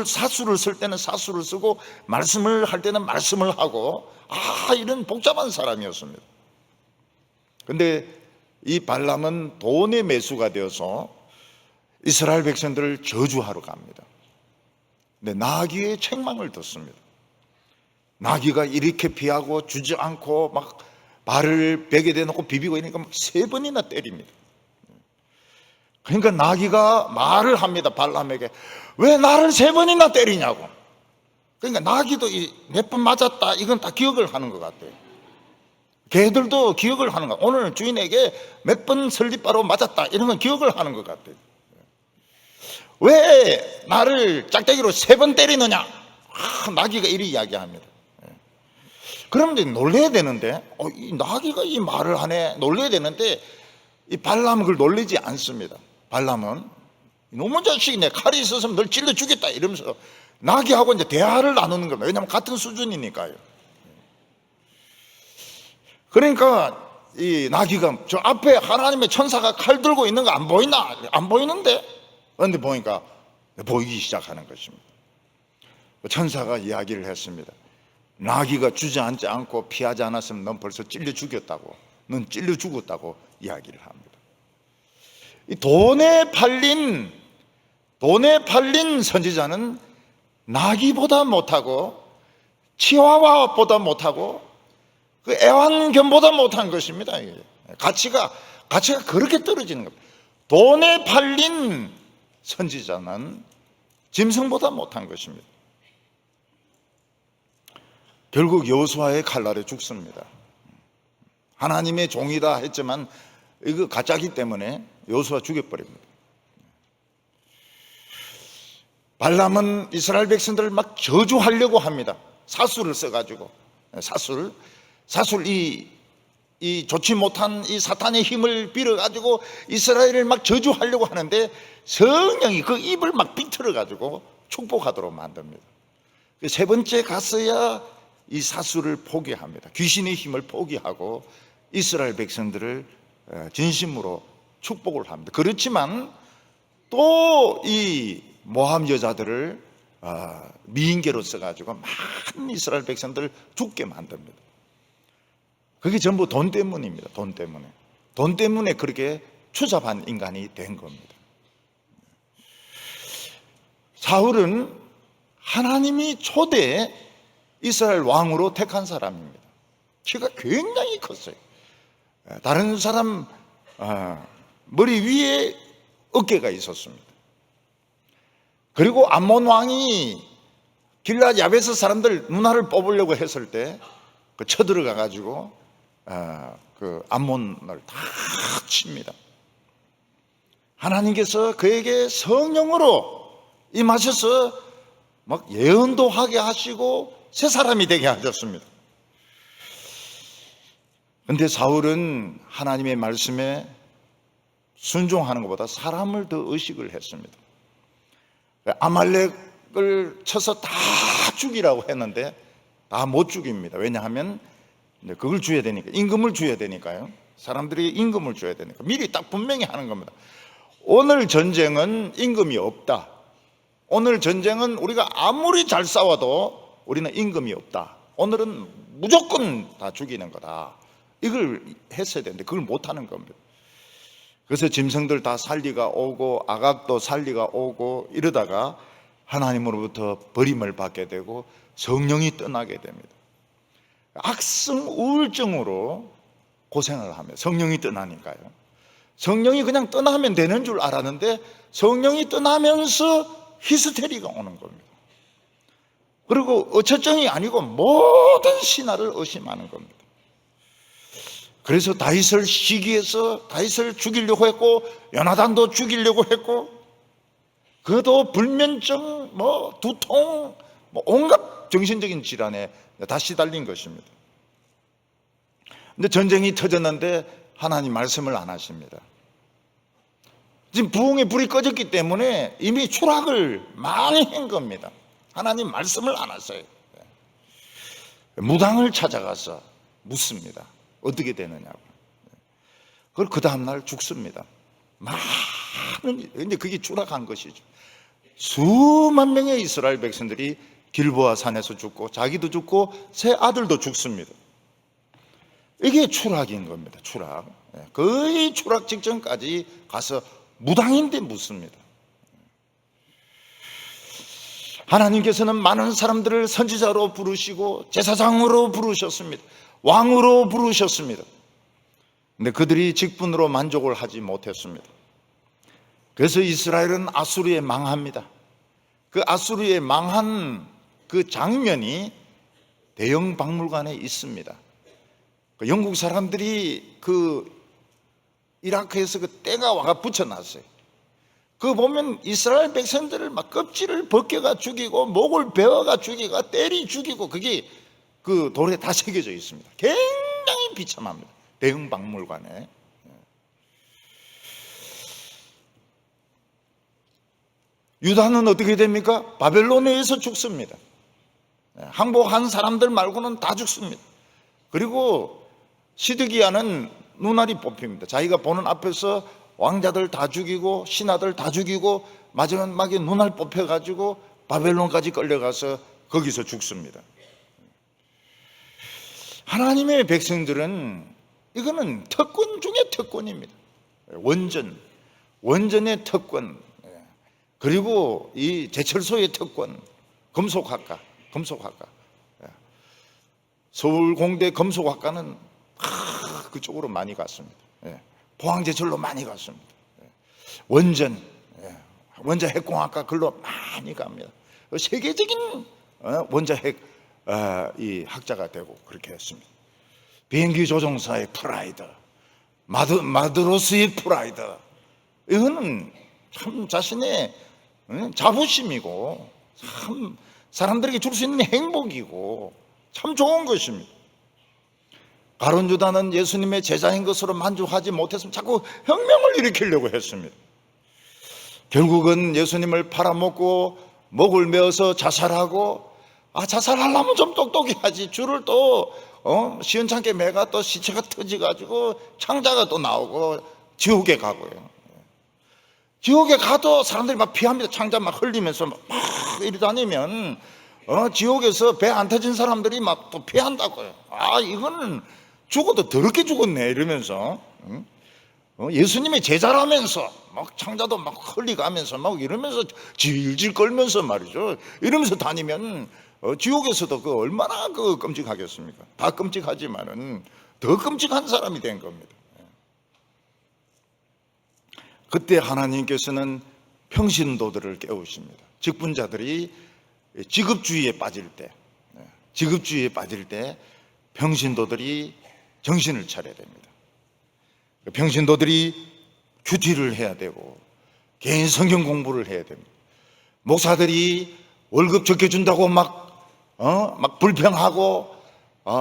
사술을 쓸 때는 사술을 쓰고 말씀을 할 때는 말씀을 하고 이런 복잡한 사람이었습니다. 근데 이 발람은 돈의 매수가 되어서 이스라엘 백성들을 저주하러 갑니다. 근데 나귀의 책망을 듣습니다. 나귀가 이렇게 피하고 주저앉고 막 발을 벽에 대놓고 비비고 이러니까 막 3번이나 때립니다. 그러니까 나귀가 말을 합니다. 발람에게 왜 나를 3번이나 때리냐고. 그러니까 나귀도 몇 번 맞았다 이건 다 기억을 하는 것 같아요. 개들도 기억을 하는 것 같아요. 오늘 주인에게 몇 번 설립바로 맞았다 이런 건 기억을 하는 것 같아요. 왜 나를 짝대기로 3번 때리느냐. 나귀가 이리 이야기합니다. 그러면 이제 놀래야 되는데 이 나귀가 이 말을 하네 놀래야 되는데 이 발람은 그걸 놀리지 않습니다. 발람은 이놈의 자식이 내 칼이 있었으면 널 찔러 주겠다 이러면서 나귀하고 이제 대화를 나누는 겁니다. 왜냐하면 같은 수준이니까요. 그러니까 이 나귀가 저 앞에 하나님의 천사가 칼 들고 있는 거 안 보이나? 안 보이는데? 그런데 보니까 보이기 시작하는 것입니다. 천사가 이야기를 했습니다. 나귀가 주저앉지 않고 피하지 않았으면 넌 벌써 찔려 죽였다고, 넌 찔려 죽었다고 이야기를 합니다. 이 돈에 팔린 선지자는 나귀보다 못하고 치와와보다 못하고 그 애완견보다 못한 것입니다. 가치가 그렇게 떨어지는 겁니다. 돈에 팔린 선지자는 짐승보다 못한 것입니다. 결국 여호수아의 칼날에 죽습니다. 하나님의 종이다 했지만 이거 가짜기 때문에 여호수아 죽여버립니다. 발람은 이스라엘 백성들을 막 저주하려고 합니다. 사술을 써가지고 사술 이 좋지 못한 이 사탄의 힘을 빌어가지고 이스라엘을 막 저주하려고 하는데 성령이 그 입을 막 비틀어가지고 축복하도록 만듭니다. 3번째 갔어야 이 사술을 포기합니다. 귀신의 힘을 포기하고 이스라엘 백성들을 진심으로 축복을 합니다. 그렇지만 또 이 모함 여자들을 미인계로 써가지고 많은 이스라엘 백성들을 죽게 만듭니다. 그게 전부 돈 때문입니다. 돈 때문에 그렇게 추잡한 인간이 된 겁니다. 사울은 하나님이 초대 이스라엘 왕으로 택한 사람입니다. 키가 굉장히 컸어요. 다른 사람 머리 위에 어깨가 있었습니다. 그리고 암몬 왕이 길앗 야베스 사람들 누나를 뽑으려고 했을 때 쳐들어가 가지고 그 암몬을 다 칩니다. 하나님께서 그에게 성령으로 임하셔서 막 예언도 하게 하시고 새 사람이 되게 하셨습니다. 그런데 사울은 하나님의 말씀에 순종하는 것보다 사람을 더 의식을 했습니다. 아말렉을 쳐서 다 죽이라고 했는데 다 못 죽입니다. 왜냐하면 그걸 줘야 되니까, 임금을 줘야 되니까요. 사람들이 임금을 줘야 되니까 미리 딱 분명히 하는 겁니다. 오늘 전쟁은 임금이 없다. 오늘 전쟁은 우리가 아무리 잘 싸워도 우리는 임금이 없다. 오늘은 무조건 다 죽이는 거다. 이걸 했어야 되는데 그걸 못하는 겁니다. 그래서 짐승들 다 살리가 오고 아각도 살리가 오고 이러다가 하나님으로부터 버림을 받게 되고 성령이 떠나게 됩니다. 악성 우울증으로 고생을 하며 성령이 떠나니까요. 성령이 그냥 떠나면 되는 줄 알았는데 성령이 떠나면서 히스테리가 오는 겁니다. 그리고 어처증이 아니고 모든 신하를 의심하는 겁니다. 그래서 다윗을 시기해서 다윗을 죽이려고 했고 요나단도 죽이려고 했고 그도 불면증, 두통, 온갖 정신적인 질환에 다 시달린 것입니다. 근데 전쟁이 터졌는데 하나님 말씀을 안 하십니다. 지금 부흥의 불이 꺼졌기 때문에 이미 추락을 많이 한 겁니다. 하나님 말씀을 안 하세요. 무당을 찾아가서 묻습니다. 어떻게 되느냐고. 그걸 그 다음날 죽습니다. 많은, 근데 그게 추락한 것이죠. 수만 명의 이스라엘 백성들이 길보아 산에서 죽고 자기도 죽고 새 아들도 죽습니다. 이게 추락인 겁니다. 추락. 거의 추락 직전까지 가서 무당인데 묻습니다. 하나님께서는 많은 사람들을 선지자로 부르시고 제사장으로 부르셨습니다. 왕으로 부르셨습니다. 근데 그들이 직분으로 만족을 하지 못했습니다. 그래서 이스라엘은 아수르에 망합니다. 그 아수르에 망한 그 장면이 대형 박물관에 있습니다. 그 영국 사람들이 그 이라크에서 그 떼가 와가 붙여놨어요. 그거 보면 이스라엘 백성들을 막 껍질을 벗겨가 죽이고 목을 베어가 죽이고 때리 죽이고 그게 그 돌에 다 새겨져 있습니다. 굉장히 비참합니다. 대형 박물관에. 유다는 어떻게 됩니까? 바벨론에서 죽습니다. 항복한 사람들 말고는 다 죽습니다. 그리고 시드기야는 눈알이 뽑힙니다. 자기가 보는 앞에서 왕자들 다 죽이고 신하들 다 죽이고 마지막에 눈알 뽑혀가지고 바벨론까지 끌려가서 거기서 죽습니다. 하나님의 백성들은 이거는 특권 중에 특권입니다. 원전의 특권, 그리고 이 제철소의 특권, 금속학과. 서울공대 금속학과는 그쪽으로 많이 갔습니다. 포항제철로 많이 갔습니다. 원전 핵공학과 글로 많이 갑니다. 세계적인 원자핵 이 학자가 되고 그렇게 했습니다. 비행기 조종사의 프라이드, 마드로스의 프라이드, 이거는 참 자신의 자부심이고 참 사람들에게 줄 수 있는 행복이고 참 좋은 것입니다. 가룟 유다는 예수님의 제자인 것으로 만족하지 못했으면 자꾸 혁명을 일으키려고 했습니다. 결국은 예수님을 팔아먹고 목을 메어서 자살하고, 자살하려면 좀 똑똑해야지. 줄을 또 시원찮게 매가 또 시체가 터지가지고 창자가 또 나오고 지옥에 가고요. 지옥에 가도 사람들이 막 피합니다. 창자 막 흘리면서 막 이리 다니면 지옥에서 배 안 터진 사람들이 막 또 피한다고요. 이거는 죽어도 더럽게 죽었네 이러면서 예수님의 제자라면서 막 창자도 막 흘리가면서 막 이러면서 질질 끌면서 말이죠. 이러면서 다니면 지옥에서도 그 얼마나 그 끔찍하겠습니까? 다 끔찍하지만은 더 끔찍한 사람이 된 겁니다. 그때 하나님께서는 평신도들을 깨우십니다. 직분자들이 직업주의에 빠질 때 평신도들이 정신을 차려야 됩니다. 평신도들이 큐티를 해야 되고 개인 성경 공부를 해야 됩니다. 목사들이 월급 적게 준다고 막 불평하고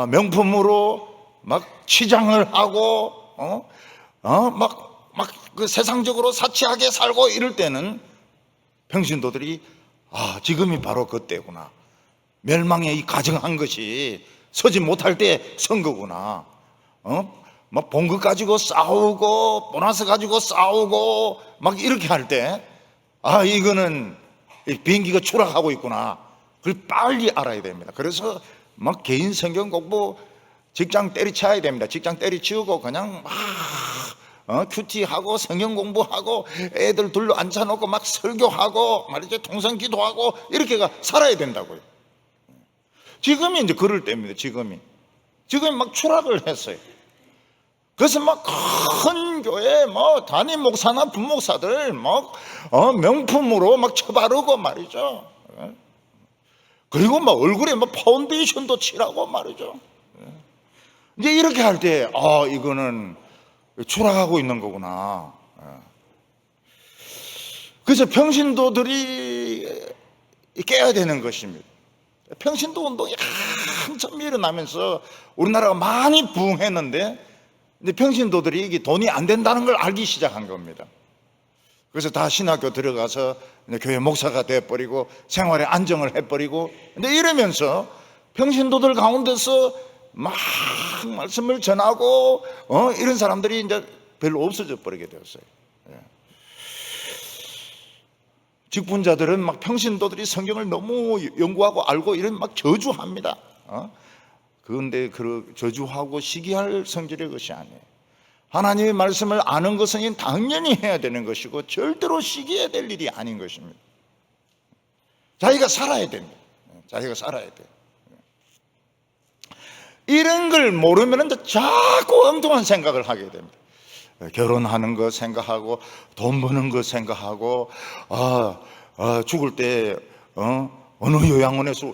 명품으로 막 치장을 하고 그 세상적으로 사치하게 살고 이럴 때는 평신도들이 지금이 바로 그때구나. 멸망에 이 가정한 것이 서지 못할 때 선 거구나. 막 봉급 가지고 싸우고 보너스 가지고 싸우고 막 이렇게 할 때 이거는 비행기가 추락하고 있구나. 그걸 빨리 알아야 됩니다. 그래서 막 개인 성경 공부, 직장 때리쳐야 됩니다. 직장 때리치우고 그냥 막 큐티하고 성경 공부하고 애들 둘러 앉혀놓고 막 설교하고 말이죠, 통성 기도하고 이렇게가 살아야 된다고요. 지금이 이제 그럴 때입니다. 지금이 막 추락을 했어요. 그래서 막 큰 교회 뭐 담임 목사나 부목사들 막 명품으로 막 쳐바르고 말이죠. 그리고 막 얼굴에 막 파운데이션도 칠하고 말이죠. 이제 이렇게 할 때 이거는 추락하고 있는 거구나. 그래서 평신도들이 깨야 되는 것입니다. 평신도 운동이 한참 일어나면서 우리나라가 많이 부흥했는데 이제 평신도들이 이게 돈이 안 된다는 걸 알기 시작한 겁니다. 그래서 다 신학교 들어가서 이제 교회 목사가 돼버리고 생활에 안정을 해버리고, 근데 이러면서 평신도들 가운데서 막 말씀을 전하고 이런 사람들이 이제 별로 없어져 버리게 되었어요. 직분자들은 막 평신도들이 성경을 너무 연구하고 알고 이런 막 저주합니다. 그런데 그 저주하고 시기할 성질의 것이 아니에요. 하나님의 말씀을 아는 것은 당연히 해야 되는 것이고 절대로 시기해야 될 일이 아닌 것입니다. 자기가 살아야 됩니다. 자기가 살아야 돼요. 이런 걸 모르면 자꾸 엉뚱한 생각을 하게 됩니다. 결혼하는 거 생각하고 돈 버는 거 생각하고 죽을 때 어느 요양원에서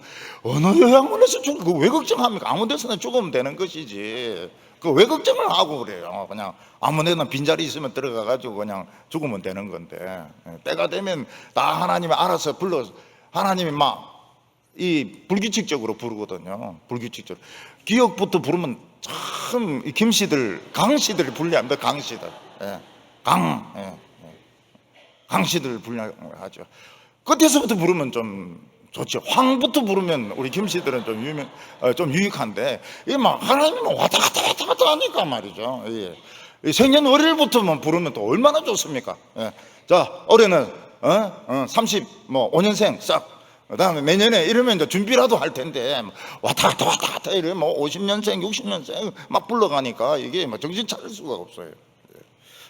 죽을 거 왜 걱정합니까? 아무 데서나 죽으면 되는 것이지 그 왜 걱정을 하고 그래요? 그냥 아무 데나 빈자리 있으면 들어가가지고 그냥 죽으면 되는 건데, 때가 되면 다 하나님이 알아서 불러서, 하나님이 막 이 불규칙적으로 부르거든요. 불규칙적으로 기억부터 부르면 참 김씨들, 강씨들이 불리합니다. 강씨들, 강씨들 불리하죠. 끝에서부터 부르면 좀 좋죠. 황부터 부르면 우리 김씨들은 좀 유익한데, 이게 막 하나님은 왔다 갔다 하니까 말이죠. 생년월일부터만 부르면 또 얼마나 좋습니까? 자, 올해는 35년생 싹. 그 다음에 내년에 이러면 이제 준비라도 할 텐데, 왔다 갔다 이래, 50년생, 60년생 막 불러가니까 이게 막 정신 차릴 수가 없어요.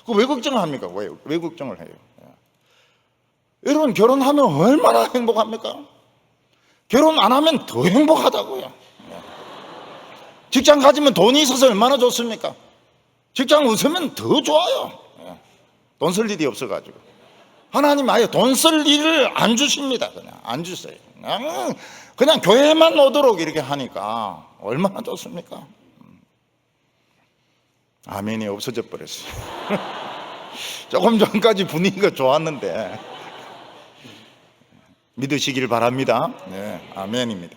그 왜 걱정을 합니까? 왜 걱정을 해요? 여러분, 결혼하면 얼마나 행복합니까? 결혼 안 하면 더 행복하다고요. 직장 가지면 돈이 있어서 얼마나 좋습니까? 직장 없으면 더 좋아요. 돈 쓸 일이 없어가지고. 하나님 아예 돈 쓸 일을 안 주십니다. 그냥 안 주세요. 그냥 교회만 오도록 이렇게 하니까 얼마나 좋습니까? 아멘이 없어져 버렸어요. 조금 전까지 분위기가 좋았는데 믿으시길 바랍니다. 네, 아멘입니다.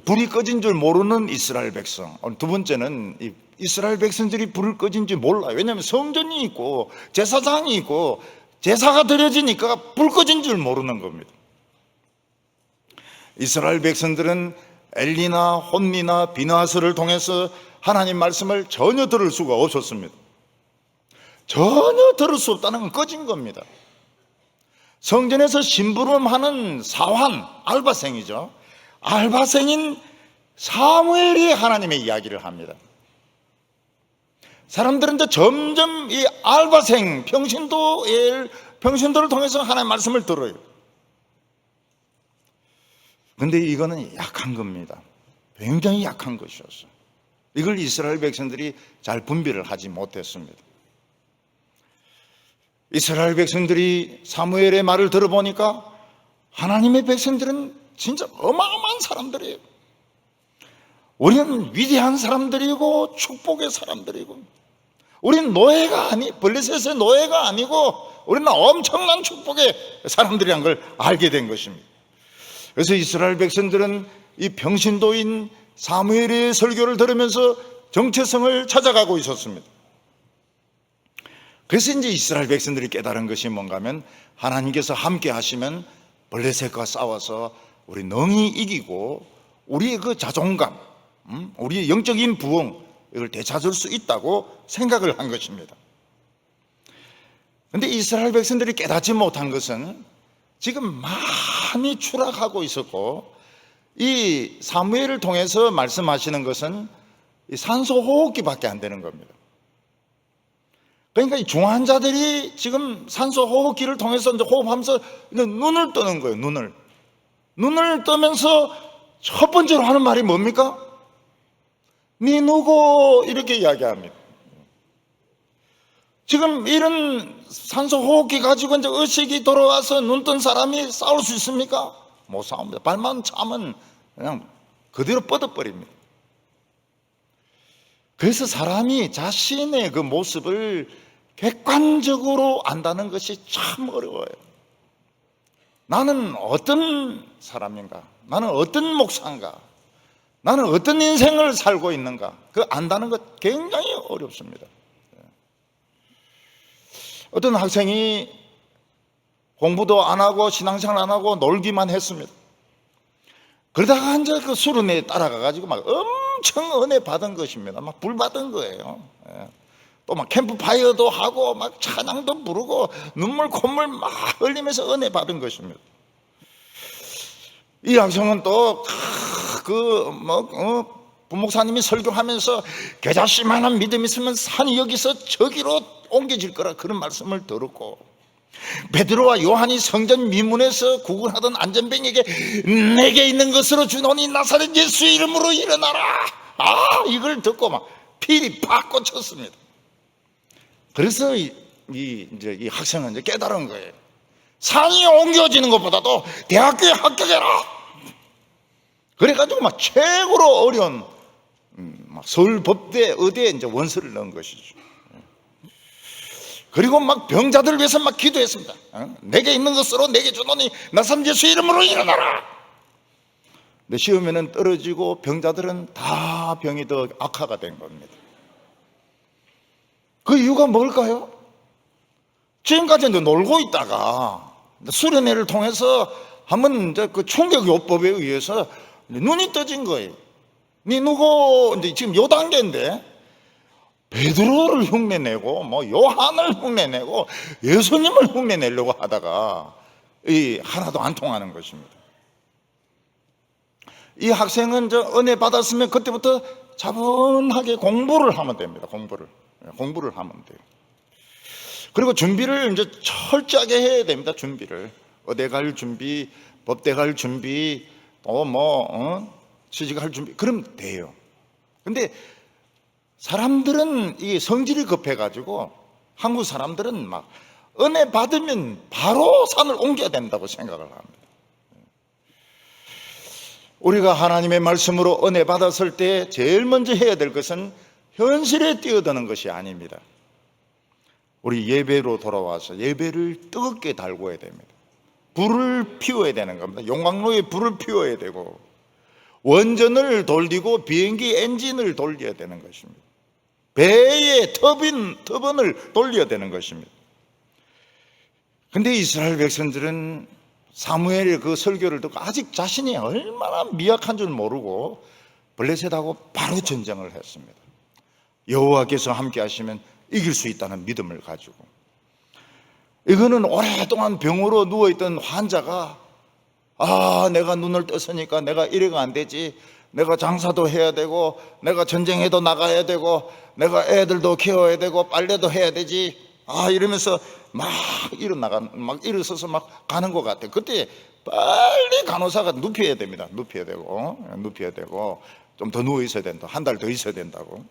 불이 꺼진 줄 모르는 이스라엘 백성. 두 번째는 이스라엘 백성들이 불을 꺼진 줄 몰라요. 왜냐하면 성전이 있고 제사장이 있고 제사가 드려지니까 불 꺼진 줄 모르는 겁니다. 이스라엘 백성들은 엘리나 혼니나 비나스를 통해서 하나님 말씀을 전혀 들을 수가 없었습니다. 전혀 들을 수 없다는 건 꺼진 겁니다. 성전에서 심부름하는 사환, 알바생이죠. 알바생인 사무엘이 하나님의 이야기를 합니다. 사람들은 이제 점점 이 알바생, 평신도를 통해서 하나님의 말씀을 들어요. 근데 이거는 약한 겁니다. 굉장히 약한 것이었어요. 이걸 이스라엘 백성들이 잘 분별을 하지 못했습니다. 이스라엘 백성들이 사무엘의 말을 들어보니까 하나님의 백성들은 진짜 어마어마한 사람들이에요. 우리는 위대한 사람들이고 축복의 사람들이고, 우리는 블레셋의 노예가 아니고 우리는 엄청난 축복의 사람들이란 걸 알게 된 것입니다. 그래서 이스라엘 백성들은 이 평신도인 사무엘의 설교를 들으면서 정체성을 찾아가고 있었습니다. 그래서 이제 이스라엘 백성들이 깨달은 것이 뭔가 하면, 하나님께서 함께 하시면 블레셋과 싸워서 우리 능히 이기고 우리의 그 자존감, 우리의 영적인 부흥, 이걸 되찾을 수 있다고 생각을 한 것입니다. 그런데 이스라엘 백성들이 깨닫지 못한 것은 지금 많이 추락하고 있었고, 이 사무엘을 통해서 말씀하시는 것은 이 산소 호흡기밖에 안 되는 겁니다. 그러니까 이 중환자들이 지금 산소 호흡기를 통해서 이제 호흡하면서 이제 눈을 뜨는 거예요. 눈을 뜨면서 첫 번째로 하는 말이 뭡니까? 네 누구? 이렇게 이야기합니다. 지금 이런 산소 호흡기 가지고 이제 의식이 돌아와서 눈 뜬 사람이 싸울 수 있습니까? 못 싸웁니다. 발만 차면 그냥 그대로 뻗어버립니다. 그래서 사람이 자신의 그 모습을 객관적으로 안다는 것이 참 어려워요. 나는 어떤 사람인가? 나는 어떤 목사인가? 나는 어떤 인생을 살고 있는가? 그 안다는 것 굉장히 어렵습니다. 어떤 학생이 공부도 안 하고 신앙생활 안 하고 놀기만 했습니다. 그러다가 이제 그 수련회에 따라가가지고 막 엄청 은혜 받은 것입니다. 막 불 받은 거예요. 또 막 캠프파이어도 하고 막 찬양도 부르고 눈물 콧물 막 흘리면서 은혜 받은 것입니다. 이 학생은 또 부목사님이 설교하면서 겨자씨만한 믿음 있으면 산이 여기서 저기로 옮겨질 거라 그런 말씀을 들었고, 베드로와 요한이 성전 미문에서 구걸하던 안전뱅이에게 내게 있는 것으로 주노니 나사렛 예수의 이름으로 일어나라, 이걸 듣고 막 필이 팍 꽂혔습니다. 그래서 이 학생은 이제 깨달은 거예요. 산이 옮겨지는 것보다도 대학교에 합격해라. 그래가지고 막 최고로 어려운 막 서울법대 의대에 이제 원서를 넣은 것이죠. 그리고 막 병자들 위해서 막 기도했습니다. 내게 있는 것으로 내게 주노니 나사렛 예수 이름으로 일어나라. 근데 시험에는 떨어지고 병자들은 다 병이 더 악화가 된 겁니다. 그 이유가 뭘까요? 지금까지 이제 놀고 있다가 수련회를 통해서 한번 이제 그 충격요법에 의해서 눈이 떠진 거예요. 네 누구? 이제 지금 요 단계인데 베드로를 흉내내고 뭐 요한을 흉내내고 예수님을 흉내내려고 하다가 하나도 안 통하는 것입니다. 이 학생은 저 은혜 받았으면 그때부터 차분하게 공부를 하면 됩니다. 공부를 하면 돼요. 그리고 준비를 이제 철저하게 해야 됩니다. 준비를 의대 갈 준비, 법대 갈 준비, 취직할 준비, 그러면 돼요. 근데 사람들은 이 성질이 급해가지고 한국 사람들은 막 은혜 받으면 바로 산을 옮겨야 된다고 생각을 합니다. 우리가 하나님의 말씀으로 은혜 받았을 때 제일 먼저 해야 될 것은 현실에 뛰어드는 것이 아닙니다. 우리 예배로 돌아와서 예배를 뜨겁게 달궈야 됩니다. 불을 피워야 되는 겁니다. 용광로에 불을 피워야 되고 원전을 돌리고 비행기 엔진을 돌려야 되는 것입니다. 배의 터빈을 돌려야 되는 것입니다. 근데 이스라엘 백성들은 사무엘의 그 설교를 듣고 아직 자신이 얼마나 미약한 줄 모르고 블레셋하고 바로 전쟁을 했습니다. 여호와께서 함께 하시면 이길 수 있다는 믿음을 가지고, 이거는 오랫동안 병으로 누워있던 환자가 내가 눈을 떴으니까 내가 이래가 안 되지, 내가 장사도 해야 되고 내가 전쟁에도 나가야 되고 내가 애들도 키워야 되고 빨래도 해야 되지, 이러면서 막 일어서서 막 가는 것 같아요. 그때 빨리 간호사가 눕혀야 됩니다. 눕혀야 되고 좀 더 누워 있어야 된다. 한 달 더 있어야 된다고.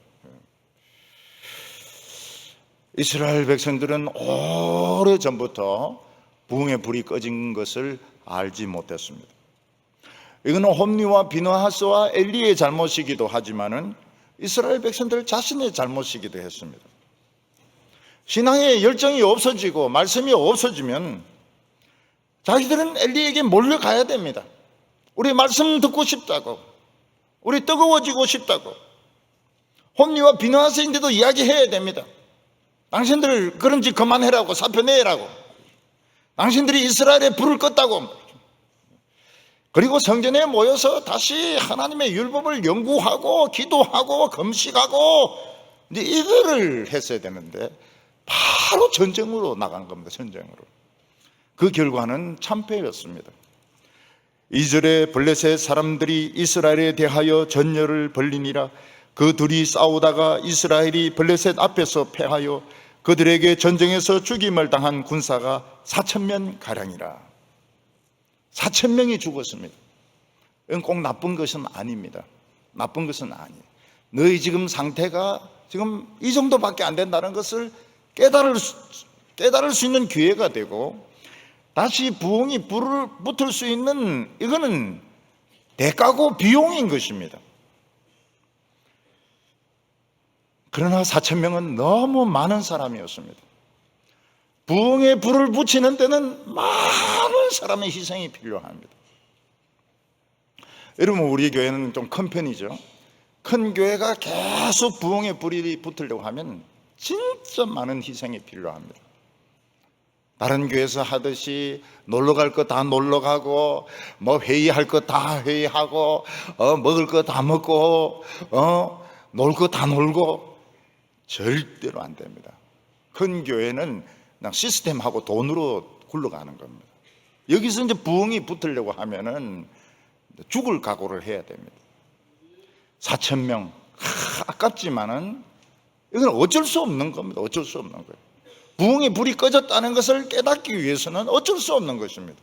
이스라엘 백성들은 오래전부터 부흥의 불이 꺼진 것을 알지 못했습니다. 이거는 홈리와 비느하스와 엘리의 잘못이기도 하지만은 이스라엘 백성들 자신의 잘못이기도 했습니다. 신앙의 열정이 없어지고 말씀이 없어지면 자기들은 엘리에게 몰려가야 됩니다. 우리 말씀 듣고 싶다고, 우리 뜨거워지고 싶다고, 홈리와 비느하스인데도 이야기해야 됩니다. 당신들 그런 짓 그만해라고, 사표 내라고, 당신들이 이스라엘에 불을 껐다고. 그리고 성전에 모여서 다시 하나님의 율법을 연구하고 기도하고 금식하고 이제 이거를 했어야 되는데 바로 전쟁으로 나간 겁니다. 전쟁으로. 그 결과는 참패였습니다. 2절에 블레셋 사람들이 이스라엘에 대하여 전열을 벌리니라. 그 둘이 싸우다가 이스라엘이 블레셋 앞에서 패하여 그들에게 전쟁에서 죽임을 당한 군사가 4,000명 가량이라. 4,000명이 죽었습니다. 이건 꼭 나쁜 것은 아닙니다. 나쁜 것은 아니에요. 너희 지금 상태가 지금 이 정도밖에 안 된다는 것을 깨달을 수 있는 기회가 되고, 다시 부흥이 붙을 수 있는, 이거는 대가고 비용인 것입니다. 그러나 4,000명은 너무 많은 사람이었습니다. 부흥에 불을 붙이는 때는 많은 사람의 희생이 필요합니다. 여러분, 우리 교회는 좀 큰 편이죠. 큰 교회가 계속 부흥에 불이 붙으려고 하면 진짜 많은 희생이 필요합니다. 다른 교회에서 하듯이 놀러 갈 거 다 놀러 가고, 뭐 회의할 거 다 회의하고, 먹을 거 다 먹고, 놀 거 다 놀고, 절대로 안 됩니다. 큰 교회는 그냥 시스템하고 돈으로 굴러가는 겁니다. 여기서 이제 부흥이 붙으려고 하면은 죽을 각오를 해야 됩니다. 4,000명, 아깝지만은 이건 어쩔 수 없는 겁니다. 어쩔 수 없는 거예요. 부흥의 불이 꺼졌다는 것을 깨닫기 위해서는 어쩔 수 없는 것입니다.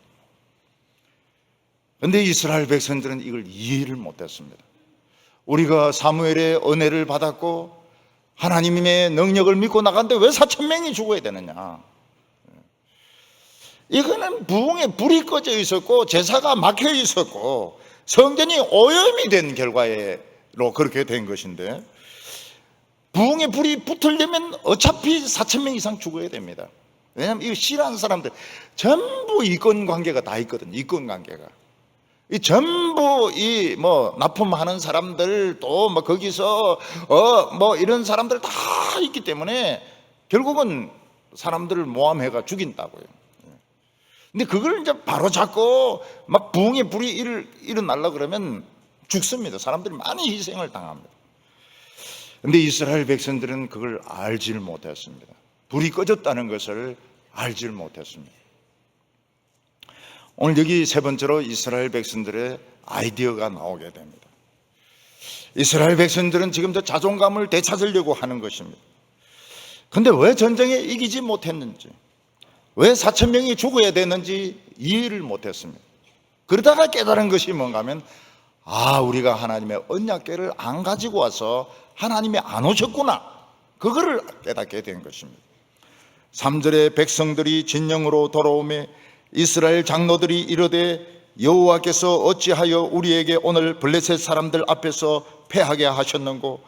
그런데 이스라엘 백성들은 이걸 이해를 못했습니다. 우리가 사무엘의 은혜를 받았고 하나님의 능력을 믿고 나갔는데 왜 4,000명이 죽어야 되느냐? 이거는 부흥의 불이 꺼져 있었고 제사가 막혀 있었고 성전이 오염이 된 결과로 그렇게 된 것인데, 부흥의 불이 붙으려면 어차피 4,000명 이상 죽어야 됩니다. 왜냐하면 이거 싫어하는 사람들 전부 이권 관계가 다 있거든요. 이권 관계가. 이 전부 납품하는 사람들 또 거기서 이런 사람들 다 있기 때문에 결국은 사람들을 모함해가 죽인다고요. 근데 그걸 이제 바로 잡고 막 부흥의 불이 일어나려 그러면 죽습니다. 사람들이 많이 희생을 당합니다. 근데 이스라엘 백성들은 그걸 알지를 못했습니다. 불이 꺼졌다는 것을 알지를 못했습니다. 오늘 여기 세 번째로 이스라엘 백성들의 아이디어가 나오게 됩니다. 이스라엘 백성들은 지금 저 자존감을 되찾으려고 하는 것입니다. 근데 왜 전쟁에 이기지 못했는지, 왜 4,000명이 죽어야 되는지 이해를 못했습니다. 그러다가 깨달은 것이 뭔가 하면, 우리가 하나님의 언약궤를 안 가지고 와서 하나님이 안 오셨구나, 그거를 깨닫게 된 것입니다. 3절에 백성들이 진영으로 돌아오매 이스라엘 장로들이 이르되 여호와께서 어찌하여 우리에게 오늘 블레셋 사람들 앞에서 패하게 하셨는고,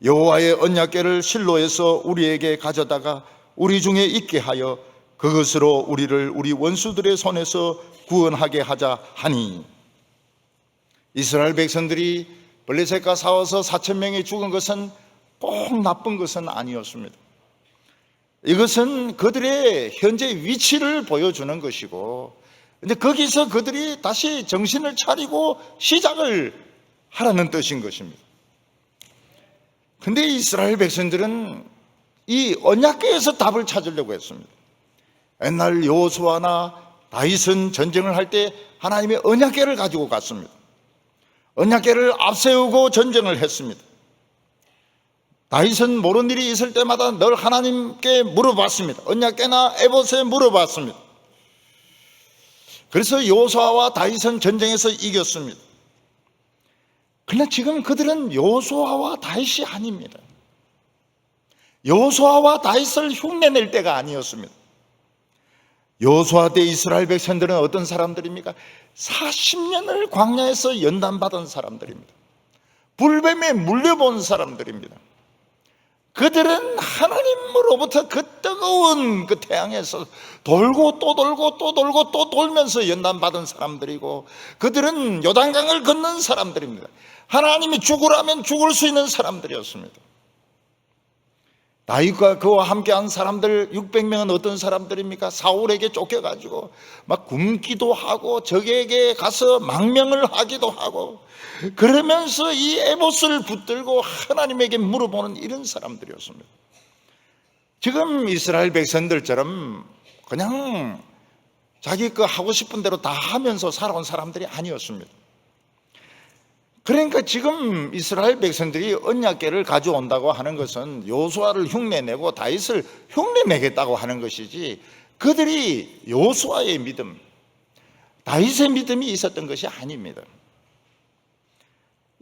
여호와의 언약궤를 실로에서 우리에게 가져다가 우리 중에 있게 하여 그것으로 우리를 우리 원수들의 손에서 구원하게 하자 하니. 이스라엘 백성들이 블레셋과 싸워서 4,000명이 죽은 것은 꼭 나쁜 것은 아니었습니다. 이것은 그들의 현재 위치를 보여주는 것이고, 근데 거기서 그들이 다시 정신을 차리고 시작을 하라는 뜻인 것입니다. 근데 이스라엘 백성들은 이 언약궤에서 답을 찾으려고 했습니다. 옛날 여호수아나 다윗은 전쟁을 할 때 하나님의 언약궤를 가지고 갔습니다. 언약궤를 앞세우고 전쟁을 했습니다. 다윗은 모르는 일이 있을 때마다 늘 하나님께 물어봤습니다. 언약궤나 에봇에 물어봤습니다. 그래서 여호수아와 다윗은 전쟁에서 이겼습니다. 그러나 지금 그들은 여호수아와 다윗이 아닙니다. 여호수아와 다윗을 흉내낼 때가 아니었습니다. 여호수아 때 이스라엘 백성들은 어떤 사람들입니까? 40년을 광야에서 연단받은 사람들입니다. 불뱀에 물려본 사람들입니다. 그들은 하나님으로부터 그 뜨거운 그 태양에서 돌고 또 돌고 또 돌고 또 돌면서 연단받은 사람들이고, 그들은 요단강을 건넌 사람들입니다. 하나님이 죽으라면 죽을 수 있는 사람들이었습니다. 다윗과 그와 함께한 사람들 600명은 어떤 사람들입니까? 사울에게 쫓겨가지고 막 굶기도 하고 적에게 가서 망명을 하기도 하고, 그러면서 이 에봇을 붙들고 하나님에게 물어보는 이런 사람들이었습니다. 지금 이스라엘 백성들처럼 그냥 자기 그 하고 싶은 대로 다 하면서 살아온 사람들이 아니었습니다. 그러니까 지금 이스라엘 백성들이 언약궤를 가져온다고 하는 것은 여호수아를 흉내내고 다윗을 흉내내겠다고 하는 것이지, 그들이 여호수아의 믿음, 다윗의 믿음이 있었던 것이 아닙니다.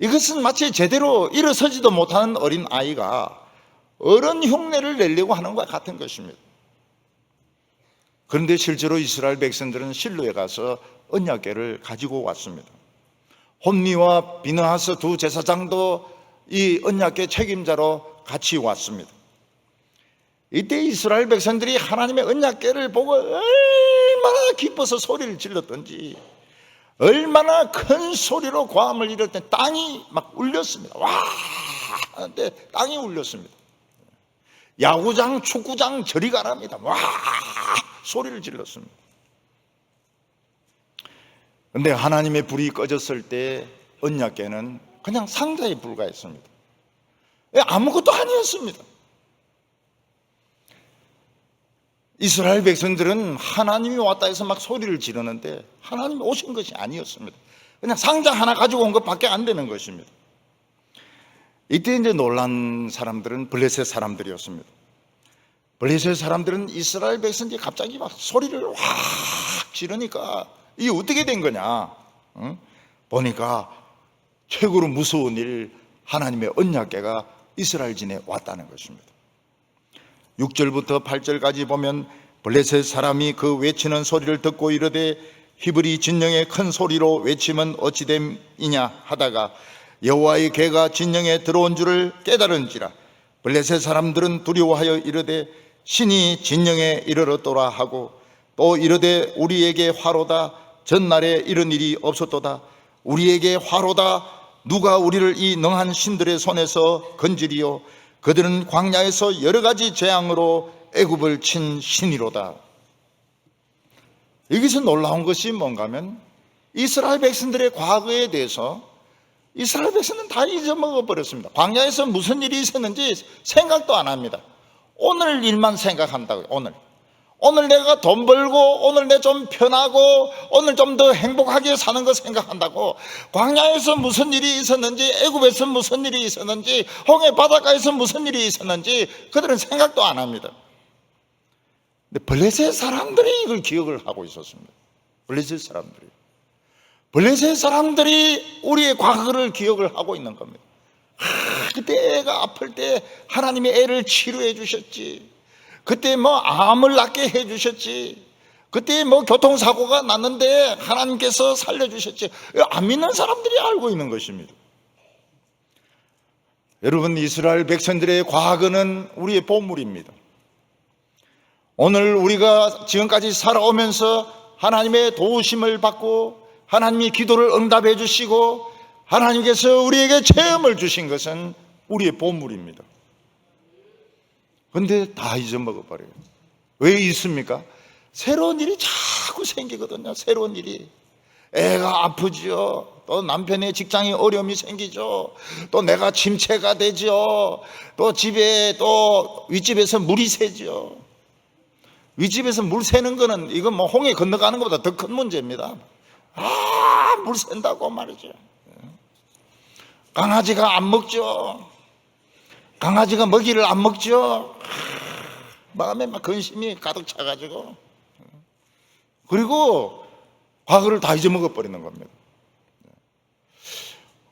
이것은 마치 제대로 일어서지도 못하는 어린 아이가 어른 흉내를 내려고 하는 것과 같은 것입니다. 그런데 실제로 이스라엘 백성들은 실로에 가서 언약궤를 가지고 왔습니다. 홈리와 비느하스 두 제사장도 이 언약궤 책임자로 같이 왔습니다. 이때 이스라엘 백성들이 하나님의 언약궤를 보고 얼마나 기뻐서 소리를 질렀던지, 얼마나 큰 소리로 고함을 이를 때 땅이 막 울렸습니다. 와! 하는데 땅이 울렸습니다. 야구장, 축구장 저리 가랍니다. 와! 소리를 질렀습니다. 그런데 하나님의 불이 꺼졌을 때 언약궤는 그냥 상자에 불과했습니다. 아무것도 아니었습니다. 이스라엘 백성들은 하나님이 왔다 해서 막 소리를 지르는데 하나님이 오신 것이 아니었습니다. 그냥 상자 하나 가지고 온 것밖에 안 되는 것입니다. 이때 이제 놀란 사람들은 블레셋 사람들이었습니다. 블레셋 사람들은 이스라엘 백성들이 갑자기 막 소리를 확 지르니까 이게 어떻게 된 거냐? 보니까 최고로 무서운 일, 하나님의 언약궤가 이스라엘 진에 왔다는 것입니다. 6절부터 8절까지 보면 블레셋 사람이 그 외치는 소리를 듣고 이르되 히브리 진영의 큰 소리로 외치면 어찌됨이냐 하다가 여호와의 궤가 진영에 들어온 줄을 깨달은지라 블레셋 사람들은 두려워하여 이르되 신이 진영에 이르렀도라 하고 또 이르되 우리에게 화로다, 전날에 이런 일이 없었도다. 우리에게 화로다, 누가 우리를 이 능한 신들의 손에서 건지리요. 그들은 광야에서 여러 가지 재앙으로 애굽을 친 신이로다. 여기서 놀라운 것이 뭔가 하면 이스라엘 백성들의 과거에 대해서 이스라엘 백성은 다 잊어먹어 버렸습니다. 광야에서 무슨 일이 있었는지 생각도 안 합니다. 오늘 일만 생각한다고요. 오늘 내가 돈 벌고, 오늘 내 좀 편하고, 오늘 좀 더 행복하게 사는 거 생각한다고 광야에서 무슨 일이 있었는지, 애굽에서 무슨 일이 있었는지, 홍해 바닷가에서 무슨 일이 있었는지 그들은 생각도 안 합니다. 근데 블레셋 사람들이 이걸 기억을 하고 있었습니다. 블레셋 사람들이 우리의 과거를 기억을 하고 있는 겁니다. 그때 애가 아플 때 하나님이 애를 치료해 주셨지, 그때 뭐 암을 낫게 해 주셨지, 그때 뭐 교통사고가 났는데 하나님께서 살려주셨지. 안 믿는 사람들이 알고 있는 것입니다. 여러분, 이스라엘 백성들의 과거는 우리의 보물입니다. 오늘 우리가 지금까지 살아오면서 하나님의 도우심을 받고 하나님이 기도를 응답해 주시고 하나님께서 우리에게 체험을 주신 것은 우리의 보물입니다. 그런데 다 잊어먹어 버려요. 왜 있습니까? 새로운 일이 자꾸 생기거든요. 새로운 일이. 애가 아프죠. 또 남편의 직장에 어려움이 생기죠. 또 내가 침체가 되죠. 또 집에 또 윗집에서 물이 새죠. 윗집에서 물 새는 거는 이건 뭐 홍해 건너가는 것보다 더 큰 문제입니다. 물 샌다고 말이죠. 강아지가 안 먹죠. 강아지가 먹이를 안 먹죠. 마음에 막 근심이 가득 차가지고, 그리고 과거를 다 잊어먹어 버리는 겁니다.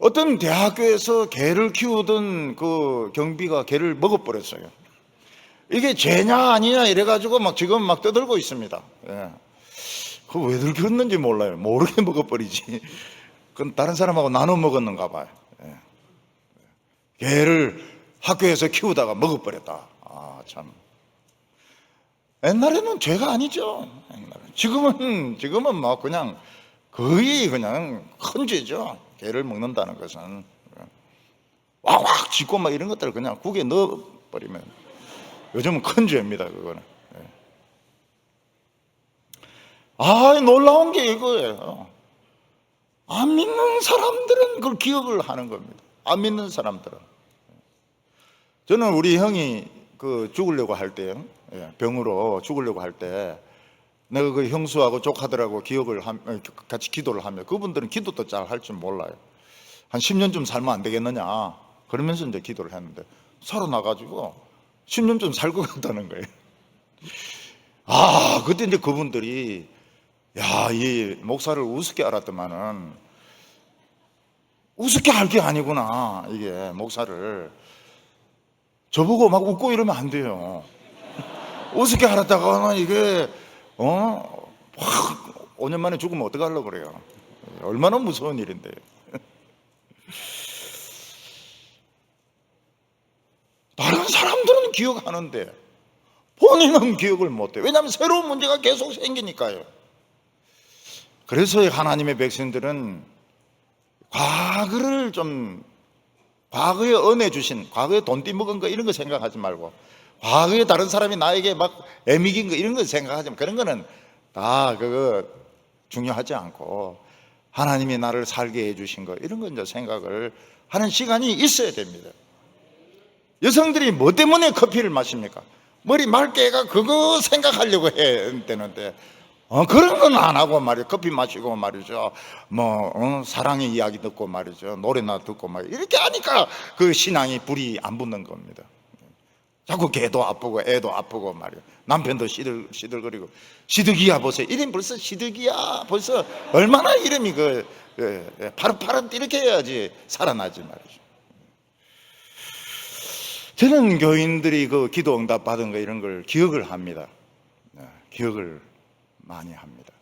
어떤 대학교에서 개를 키우던 그 경비가 개를 먹어버렸어요. 이게 죄냐 아니냐 이래가지고 막 지금 막 떠들고 있습니다. 그거 왜 그랬는지 몰라요. 모르게 먹어버리지. 그건 다른 사람하고 나눠 먹었는가 봐요. 개를 학교에서 키우다가 먹어버렸다. 참. 옛날에는 죄가 아니죠. 지금은 막 그냥 거의 그냥 큰 죄죠. 개를 먹는다는 것은. 왁왁 짖고 막 이런 것들을 그냥 국에 넣어버리면 요즘은 큰 죄입니다, 그거는. 놀라운 게 이거예요. 안 믿는 사람들은 그걸 기억을 하는 겁니다. 안 믿는 사람들은. 저는 우리 형이 죽으려고 할 때요, 병으로 죽으려고 할 때 내가 그 형수하고 조카들하고 같이 기도를 하면 그분들은 기도도 잘 할 줄 몰라요. 한 10년쯤 살면 안 되겠느냐 그러면서 이제 기도를 했는데 살아나가지고 10년쯤 살 것 같다는 거예요. 그때 이제 그분들이 이 목사를 우습게 알았더만은 우습게 할 게 아니구나. 이게 목사를 저보고 막 웃고 이러면 안 돼요. 우습게 알았다가는 이게 확 5년 만에 죽으면 어떡하려고 그래요. 얼마나 무서운 일인데요. 다른 사람들은 기억하는데 본인은 기억을 못해요. 왜냐하면 새로운 문제가 계속 생기니까요. 그래서 하나님의 백성들은 과거에 은혜 주신, 과거에 돈 띠먹은 거 이런 거 생각하지 말고, 과거에 다른 사람이 나에게 막 애미긴 거 이런 거 생각하지 말고, 그런 거는 다 그거 중요하지 않고 하나님이 나를 살게 해주신 거 이런 거 이제 생각을 하는 시간이 있어야 됩니다. 여성들이 뭐 때문에 커피를 마십니까? 머리 맑게가 그거 생각하려고 해야 되는데 그런 건 안 하고 말이죠. 커피 마시고 말이죠. 사랑의 이야기 듣고 말이죠. 노래나 듣고 말이죠. 이렇게 하니까 그 신앙이 불이 안 붙는 겁니다. 자꾸 개도 아프고 애도 아프고 말이죠. 남편도 시들거리고. 시드기야 보세요. 이름 벌써 시드기야 벌써 얼마나 이름이 파릇파릇 이렇게 해야지 살아나지 말이죠. 저는 교인들이 그 기도 응답 받은 거 이런 걸 기억을 합니다. 기억을 많이 합니다.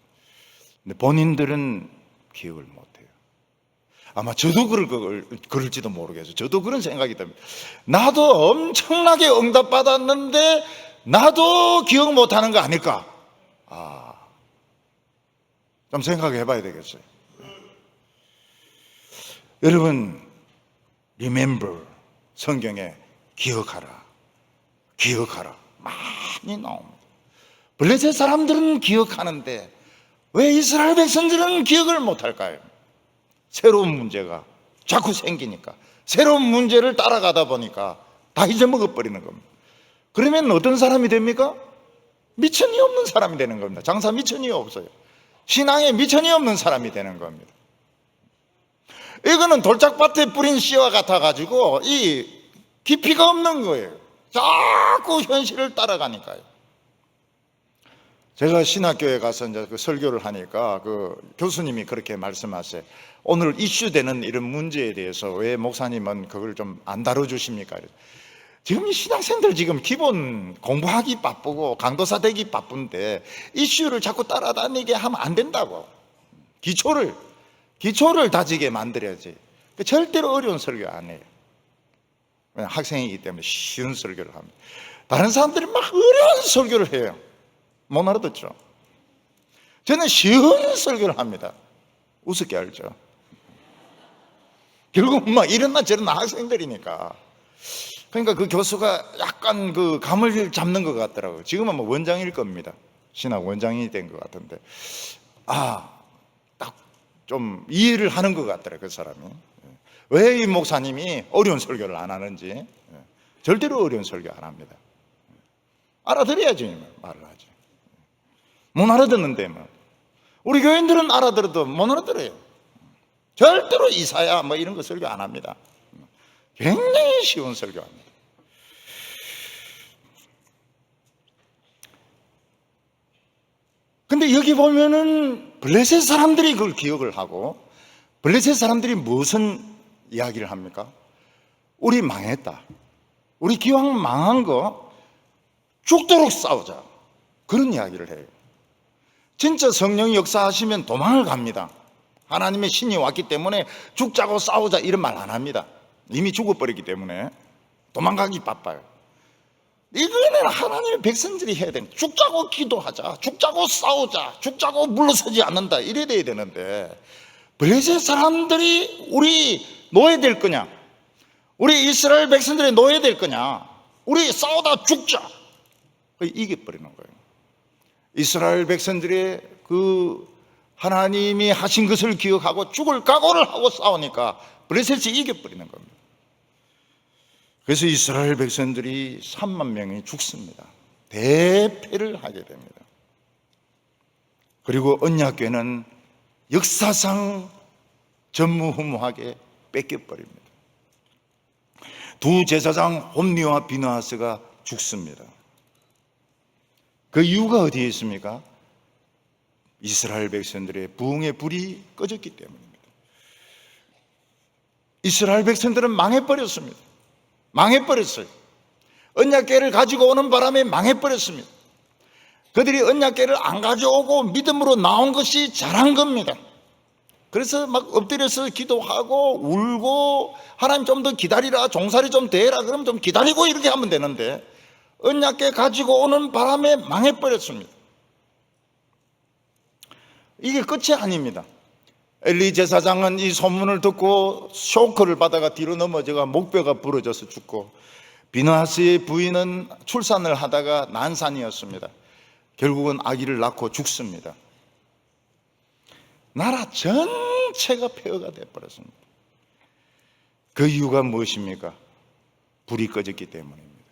근데 본인들은 기억을 못해요. 아마 저도 그럴지도 모르겠어요. 저도 그런 생각이 듭니다. 나도 엄청나게 응답 받았는데 나도 기억 못하는 거 아닐까? 좀 생각해 봐야 되겠어요. 여러분, remember 성경에 기억하라 많이 나옵니다. 블레셋 사람들은 기억하는데 왜 이스라엘 백성들은 기억을 못할까요? 새로운 문제가 자꾸 생기니까, 새로운 문제를 따라가다 보니까 다 잊어먹어버리는 겁니다. 그러면 어떤 사람이 됩니까? 미천이 없는 사람이 되는 겁니다. 장사 미천이 없어요. 신앙에 미천이 없는 사람이 되는 겁니다. 이거는 돌짝밭에 뿌린 씨와 같아가지고 이 깊이가 없는 거예요. 자꾸 현실을 따라가니까요. 제가 신학교에 가서 이제 그 설교를 하니까 그 교수님이 그렇게 말씀하세요. 오늘 이슈되는 이런 문제에 대해서 왜 목사님은 그걸 좀 안 다뤄주십니까? 지금 신학생들 지금 기본 공부하기 바쁘고 강도사 되기 바쁜데 이슈를 자꾸 따라다니게 하면 안 된다고. 기초를 다지게 만들어야지. 절대로 어려운 설교 안 해요. 학생이기 때문에 쉬운 설교를 합니다. 다른 사람들이 막 어려운 설교를 해요. 못 알아듣죠. 저는 쉬운 설교를 합니다. 우습게 알죠. 결국 막 이런나 저런나 학생들이니까. 그러니까 그 교수가 약간 그 감을 잡는 것 같더라고요. 지금은 뭐 원장일 겁니다. 신학 원장이 된 것 같은데 딱 좀 이해를 하는 것 같더라고요. 그 사람이 왜 이 목사님이 어려운 설교를 안 하는지. 절대로 어려운 설교 안 합니다. 알아들어야지 말을 하지. 못 알아듣는데 우리 교인들은 알아들어도 못 알아들어요. 절대로 이사야 뭐 이런 거 설교 안 합니다. 굉장히 쉬운 설교합니다. 근데 여기 보면은 블레셋 사람들이 그걸 기억을 하고, 블레셋 사람들이 무슨 이야기를 합니까? 우리 망했다. 우리 기왕 망한 거 죽도록 싸우자. 그런 이야기를 해요. 진짜 성령이 역사하시면 도망을 갑니다. 하나님의 신이 왔기 때문에 죽자고 싸우자 이런 말 안 합니다. 이미 죽어버렸기 때문에 도망가기 바빠요. 이거는 하나님의 백성들이 해야 되는, 죽자고 기도하자, 죽자고 싸우자, 죽자고 물러서지 않는다 이래야 돼야 되는데, 블레셋 사람들이 우리 노예될 거냐, 우리 이스라엘 백성들이 노예될 거냐, 우리 싸우다 죽자, 이겨버리는 거예요. 이스라엘 백성들의 그 하나님이 하신 것을 기억하고 죽을 각오를 하고 싸우니까 블레셋이 이겨버리는 겁니다. 그래서 이스라엘 백성들이 3만 명이 죽습니다. 대패를 하게 됩니다. 그리고 언약궤는 역사상 전무후무하게 뺏겨버립니다. 두 제사장 홈리와 비느하스가 죽습니다. 그 이유가 어디에 있습니까? 이스라엘 백성들의 부흥의 불이 꺼졌기 때문입니다. 이스라엘 백성들은 망해버렸습니다. 망해버렸어요. 언약궤를 가지고 오는 바람에 망해버렸습니다. 그들이 언약궤를 안 가져오고 믿음으로 나온 것이 잘한 겁니다. 그래서 막 엎드려서 기도하고 울고 하나님 좀 더 기다리라, 종살이 좀 되라, 그럼 좀 기다리고 이렇게 하면 되는데 언약궤 가지고 오는 바람에 망해버렸습니다. 이게 끝이 아닙니다. 엘리 제사장은 이 소문을 듣고 쇼크를 받아가 뒤로 넘어져가 목뼈가 부러져서 죽고, 비느하스의 부인은 출산을 하다가 난산이었습니다. 결국은 아기를 낳고 죽습니다. 나라 전체가 폐허가 되어버렸습니다. 그 이유가 무엇입니까? 불이 꺼졌기 때문입니다.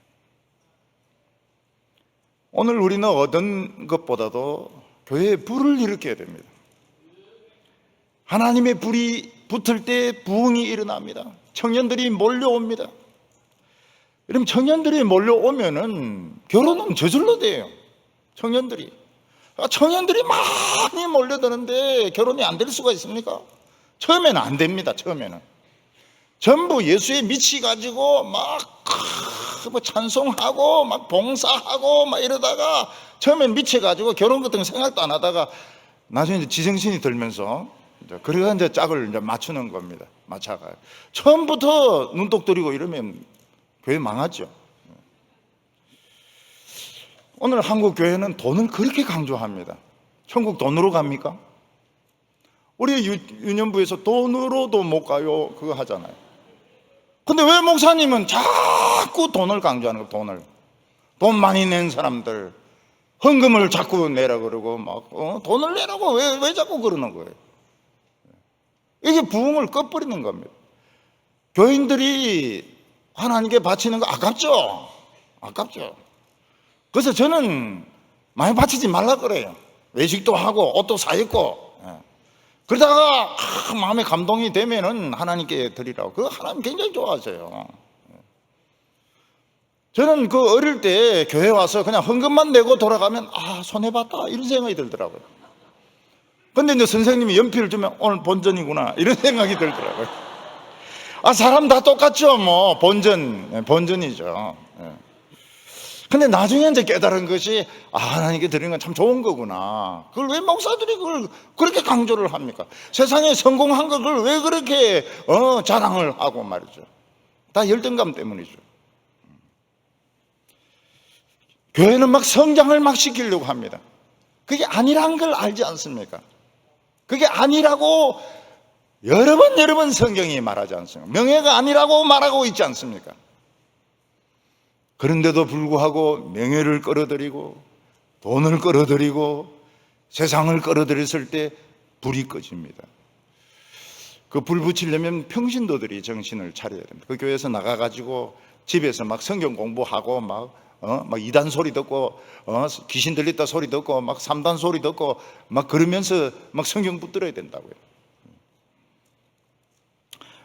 오늘 우리는 얻은 것보다도 교회에 불을 일으켜야 됩니다. 하나님의 불이 붙을 때 부흥이 일어납니다. 청년들이 몰려옵니다. 여러분, 청년들이 몰려오면은 결혼은 저절로 돼요. 청년들이 많이 몰려드는데 결혼이 안 될 수가 있습니까? 처음에는 안 됩니다. 처음에는 전부 예수에 미치가지고 막 찬송하고 막 봉사하고 막 이러다가 처음엔 미쳐가지고 결혼 같은 거 생각도 안 하다가 나중에 이제 지정신이 들면서 그래서 이제 짝을 이제 맞추는 겁니다. 맞춰가요. 처음부터 눈독 들이고 이러면 교회 망하죠. 오늘 한국 교회는 돈을 그렇게 강조합니다. 천국 돈으로 갑니까? 우리 유년부에서 돈으로도 못 가요 그거 하잖아요. 근데 왜 목사님은 자꾸 돈을 강조하는 거예요? 돈 많이 낸 사람들 헌금을 자꾸 내라 그러고 막 돈을 내라고 왜 자꾸 그러는 거예요? 이게 부흥을 꺼버리는 겁니다. 교인들이 하나님께 바치는 거 아깝죠? 아깝죠. 그래서 저는 많이 바치지 말라 그래요. 외식도 하고 옷도 사입고 그러다가 마음에 감동이 되면은 하나님께 드리라고. 그거 하나님 굉장히 좋아하세요. 저는 그 어릴 때 교회 와서 그냥 헌금만 내고 돌아가면 손해봤다 이런 생각이 들더라고요. 근데 이제 선생님이 연필을 주면 오늘 본전이구나 이런 생각이 들더라고요. 사람 다 똑같죠. 뭐 본전이죠. 근데 나중에 이제 깨달은 것이 하나님께 드리는 건 참 좋은 거구나. 그걸 왜 목사들이 그걸 그렇게 강조를 합니까? 세상에 성공한 걸 그걸 왜 그렇게 자랑을 하고 말이죠. 다 열등감 때문이죠. 교회는 막 성장을 막 시키려고 합니다. 그게 아니란 걸 알지 않습니까? 그게 아니라고 여러 번 성경이 말하지 않습니까? 명예가 아니라고 말하고 있지 않습니까? 그런데도 불구하고 명예를 끌어들이고 돈을 끌어들이고 세상을 끌어들였을 때 불이 꺼집니다. 그 불 붙이려면 평신도들이 정신을 차려야 됩니다. 그 교회에서 나가가지고 집에서 막 성경 공부하고 막 이단 소리 듣고 귀신 들렸다 소리 듣고 막 3단 소리 듣고 막 그러면서 막 성경 붙들어야 된다고요.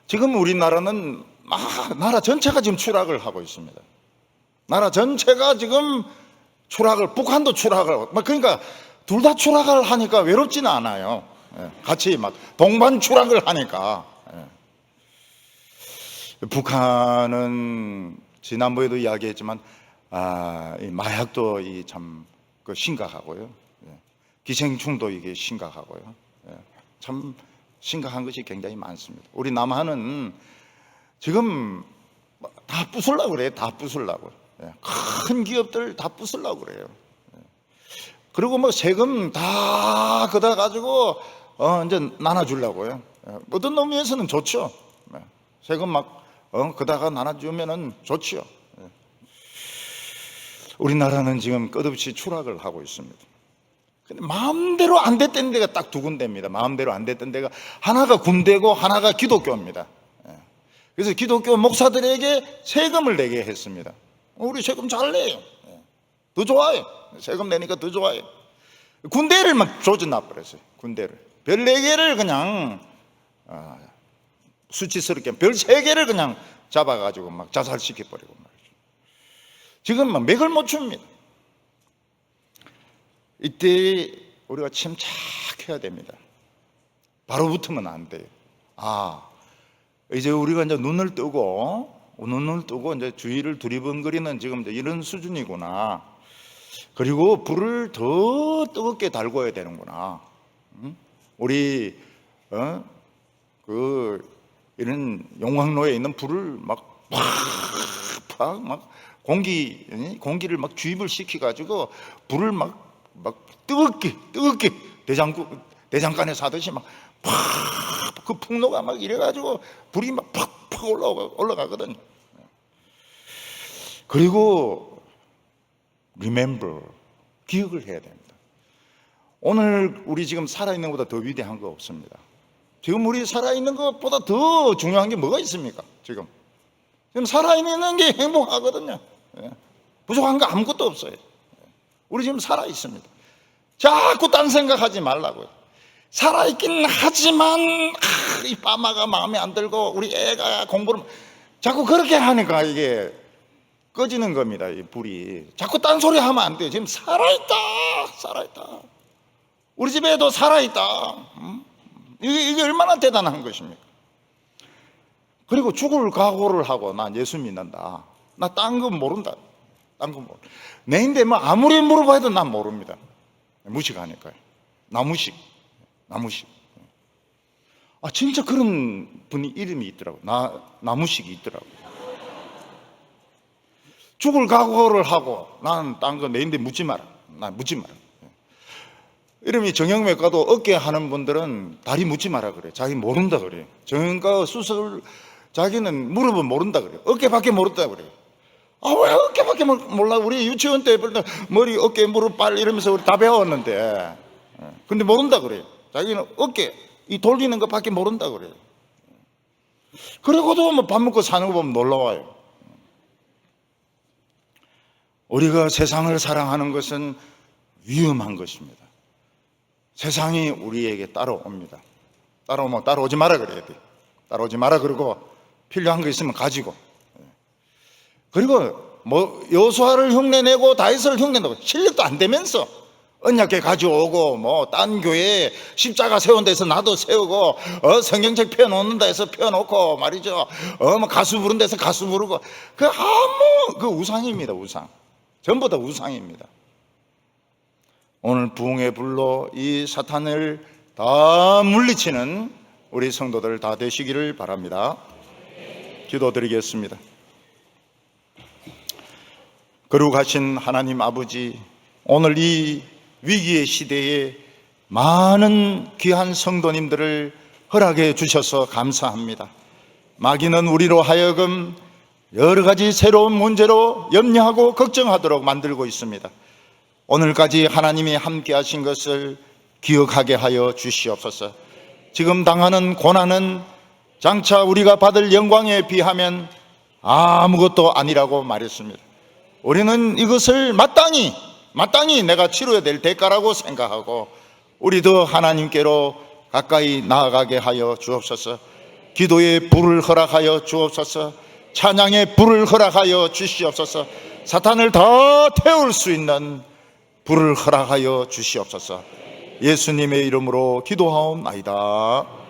지금 우리나라는 나라 전체가 지금 추락을 하고 있습니다. 나라 전체가 지금 북한도 추락을 하고, 그러니까 둘 다 추락을 하니까 외롭지는 않아요. 같이 막 동반 추락을 하니까. 북한은 지난번에도 이야기했지만, 이 마약도 참 심각하고요. 기생충도 이게 심각하고요. 참 심각한 것이 굉장히 많습니다. 우리 남한은 지금 다 부수려고 그래요. 다 부수려고. 큰 기업들 다 부수려고 그래요. 그리고 뭐 세금 다 걷어 가지고 이제 나눠주려고요. 어떤 놈에서는 좋죠. 세금 막 걷다가 나눠주면은 좋죠. 우리나라는 지금 끝없이 추락을 하고 있습니다. 근데 마음대로 안 됐던 데가 딱 두 군데입니다. 마음대로 안 됐던 데가 하나가 군대고 하나가 기독교입니다. 그래서 기독교 목사들에게 세금을 내게 했습니다. 우리 세금 잘 내요. 더 좋아요. 세금 내니까 더 좋아요. 군대를 막 조져놔 버렸어요. 군대를 별 4개를 그냥 수치스럽게 별 3개를 그냥 잡아가지고 막 자살시켜버리고 말이죠. 지금 막 맥을 못 춥니다. 이때 우리가 침착해야 됩니다. 바로 붙으면 안 돼요. 이제 우리가 이제 눈을 뜨고 이제 주위를 두리번거리는 지금 이런 수준이구나. 그리고 불을 더 뜨겁게 달궈야 되는구나. 우리 이런 용광로에 있는 불을 막 공기를 막 주입을 시켜가지고 불을 막 뜨겁게 대장간에 사듯이 막 그 풍로가 막 이래가지고 불이 막 팍팍 올라가거든요. 그리고 remember, 기억을 해야 됩니다. 오늘 우리 지금 살아있는 것보다 더 위대한 거 없습니다. 지금 우리 살아있는 것보다 더 중요한 게 뭐가 있습니까? 지금 살아있는 게 행복하거든요. 부족한 거 아무것도 없어요. 우리 지금 살아있습니다. 자꾸 딴 생각하지 말라고요. 살아있긴 하지만 이 빠마가 마음에 안 들고 우리 애가 공부를 자꾸 그렇게 하니까 이게 꺼지는 겁니다. 이 불이 자꾸 딴소리 하면 안 돼요. 지금 살아있다. 우리 집 애도 살아있다. 이게 얼마나 대단한 것입니까? 그리고 죽을 각오를 하고 난 예수 믿는다. 나 딴 거 모른다. 내인데 뭐 아무리 물어봐도 난 모릅니다. 무식하니까요. 나무식. 진짜 그런 분이 이름이 있더라고. 나무식이 있더라고. 죽을 각오를 하고 나는 딴 거 내인데 묻지 마라. 이름이 정형외과도 어깨 하는 분들은 다리 묻지 마라 그래. 자기 모른다 그래. 정형외과 수술 자기는 무릎은 모른다 그래. 어깨밖에 모른다 그래. 왜 어깨밖에 몰라? 우리 유치원 때 머리, 어깨, 무릎, 발 이러면서 우리 다 배웠는데. 근데 모른다 그래. 자기는 어깨, 이 돌리는 것밖에 모른다 그래. 그러고도 뭐 밥 먹고 사는 거 보면 놀라워요. 우리가 세상을 사랑하는 것은 위험한 것입니다. 세상이 우리에게 따라옵니다. 따라오면 따라오지 마라 그래야 돼. 따라오지 마라 그러고 필요한 거 있으면 가지고. 그리고 뭐 여호수아를 흉내내고 다윗을 흉내내고 실력도 안 되면서 언약궤 가져오고 뭐 딴 교회에 십자가 세운 데서 나도 세우고 성경책 펴놓는다 해서 펴놓고 말이죠. 뭐 가수 부른 데서 가수 부르고 그 우상입니다. 우상. 전부 다 우상입니다. 오늘 부흥의 불로 이 사탄을 다 물리치는 우리 성도들 다 되시기를 바랍니다. 기도드리겠습니다. 거룩하신 하나님 아버지, 오늘 이 위기의 시대에 많은 귀한 성도님들을 허락해 주셔서 감사합니다. 마귀는 우리로 하여금 여러 가지 새로운 문제로 염려하고 걱정하도록 만들고 있습니다. 오늘까지 하나님이 함께 하신 것을 기억하게 하여 주시옵소서. 지금 당하는 고난은 장차 우리가 받을 영광에 비하면 아무것도 아니라고 말했습니다. 우리는 이것을 마땅히 내가 치러야 될 대가라고 생각하고 우리도 하나님께로 가까이 나아가게 하여 주옵소서. 기도의 불을 허락하여 주옵소서. 찬양의 불을 허락하여 주시옵소서. 사탄을 다 태울 수 있는 불을 허락하여 주시옵소서. 예수님의 이름으로 기도하옵나이다.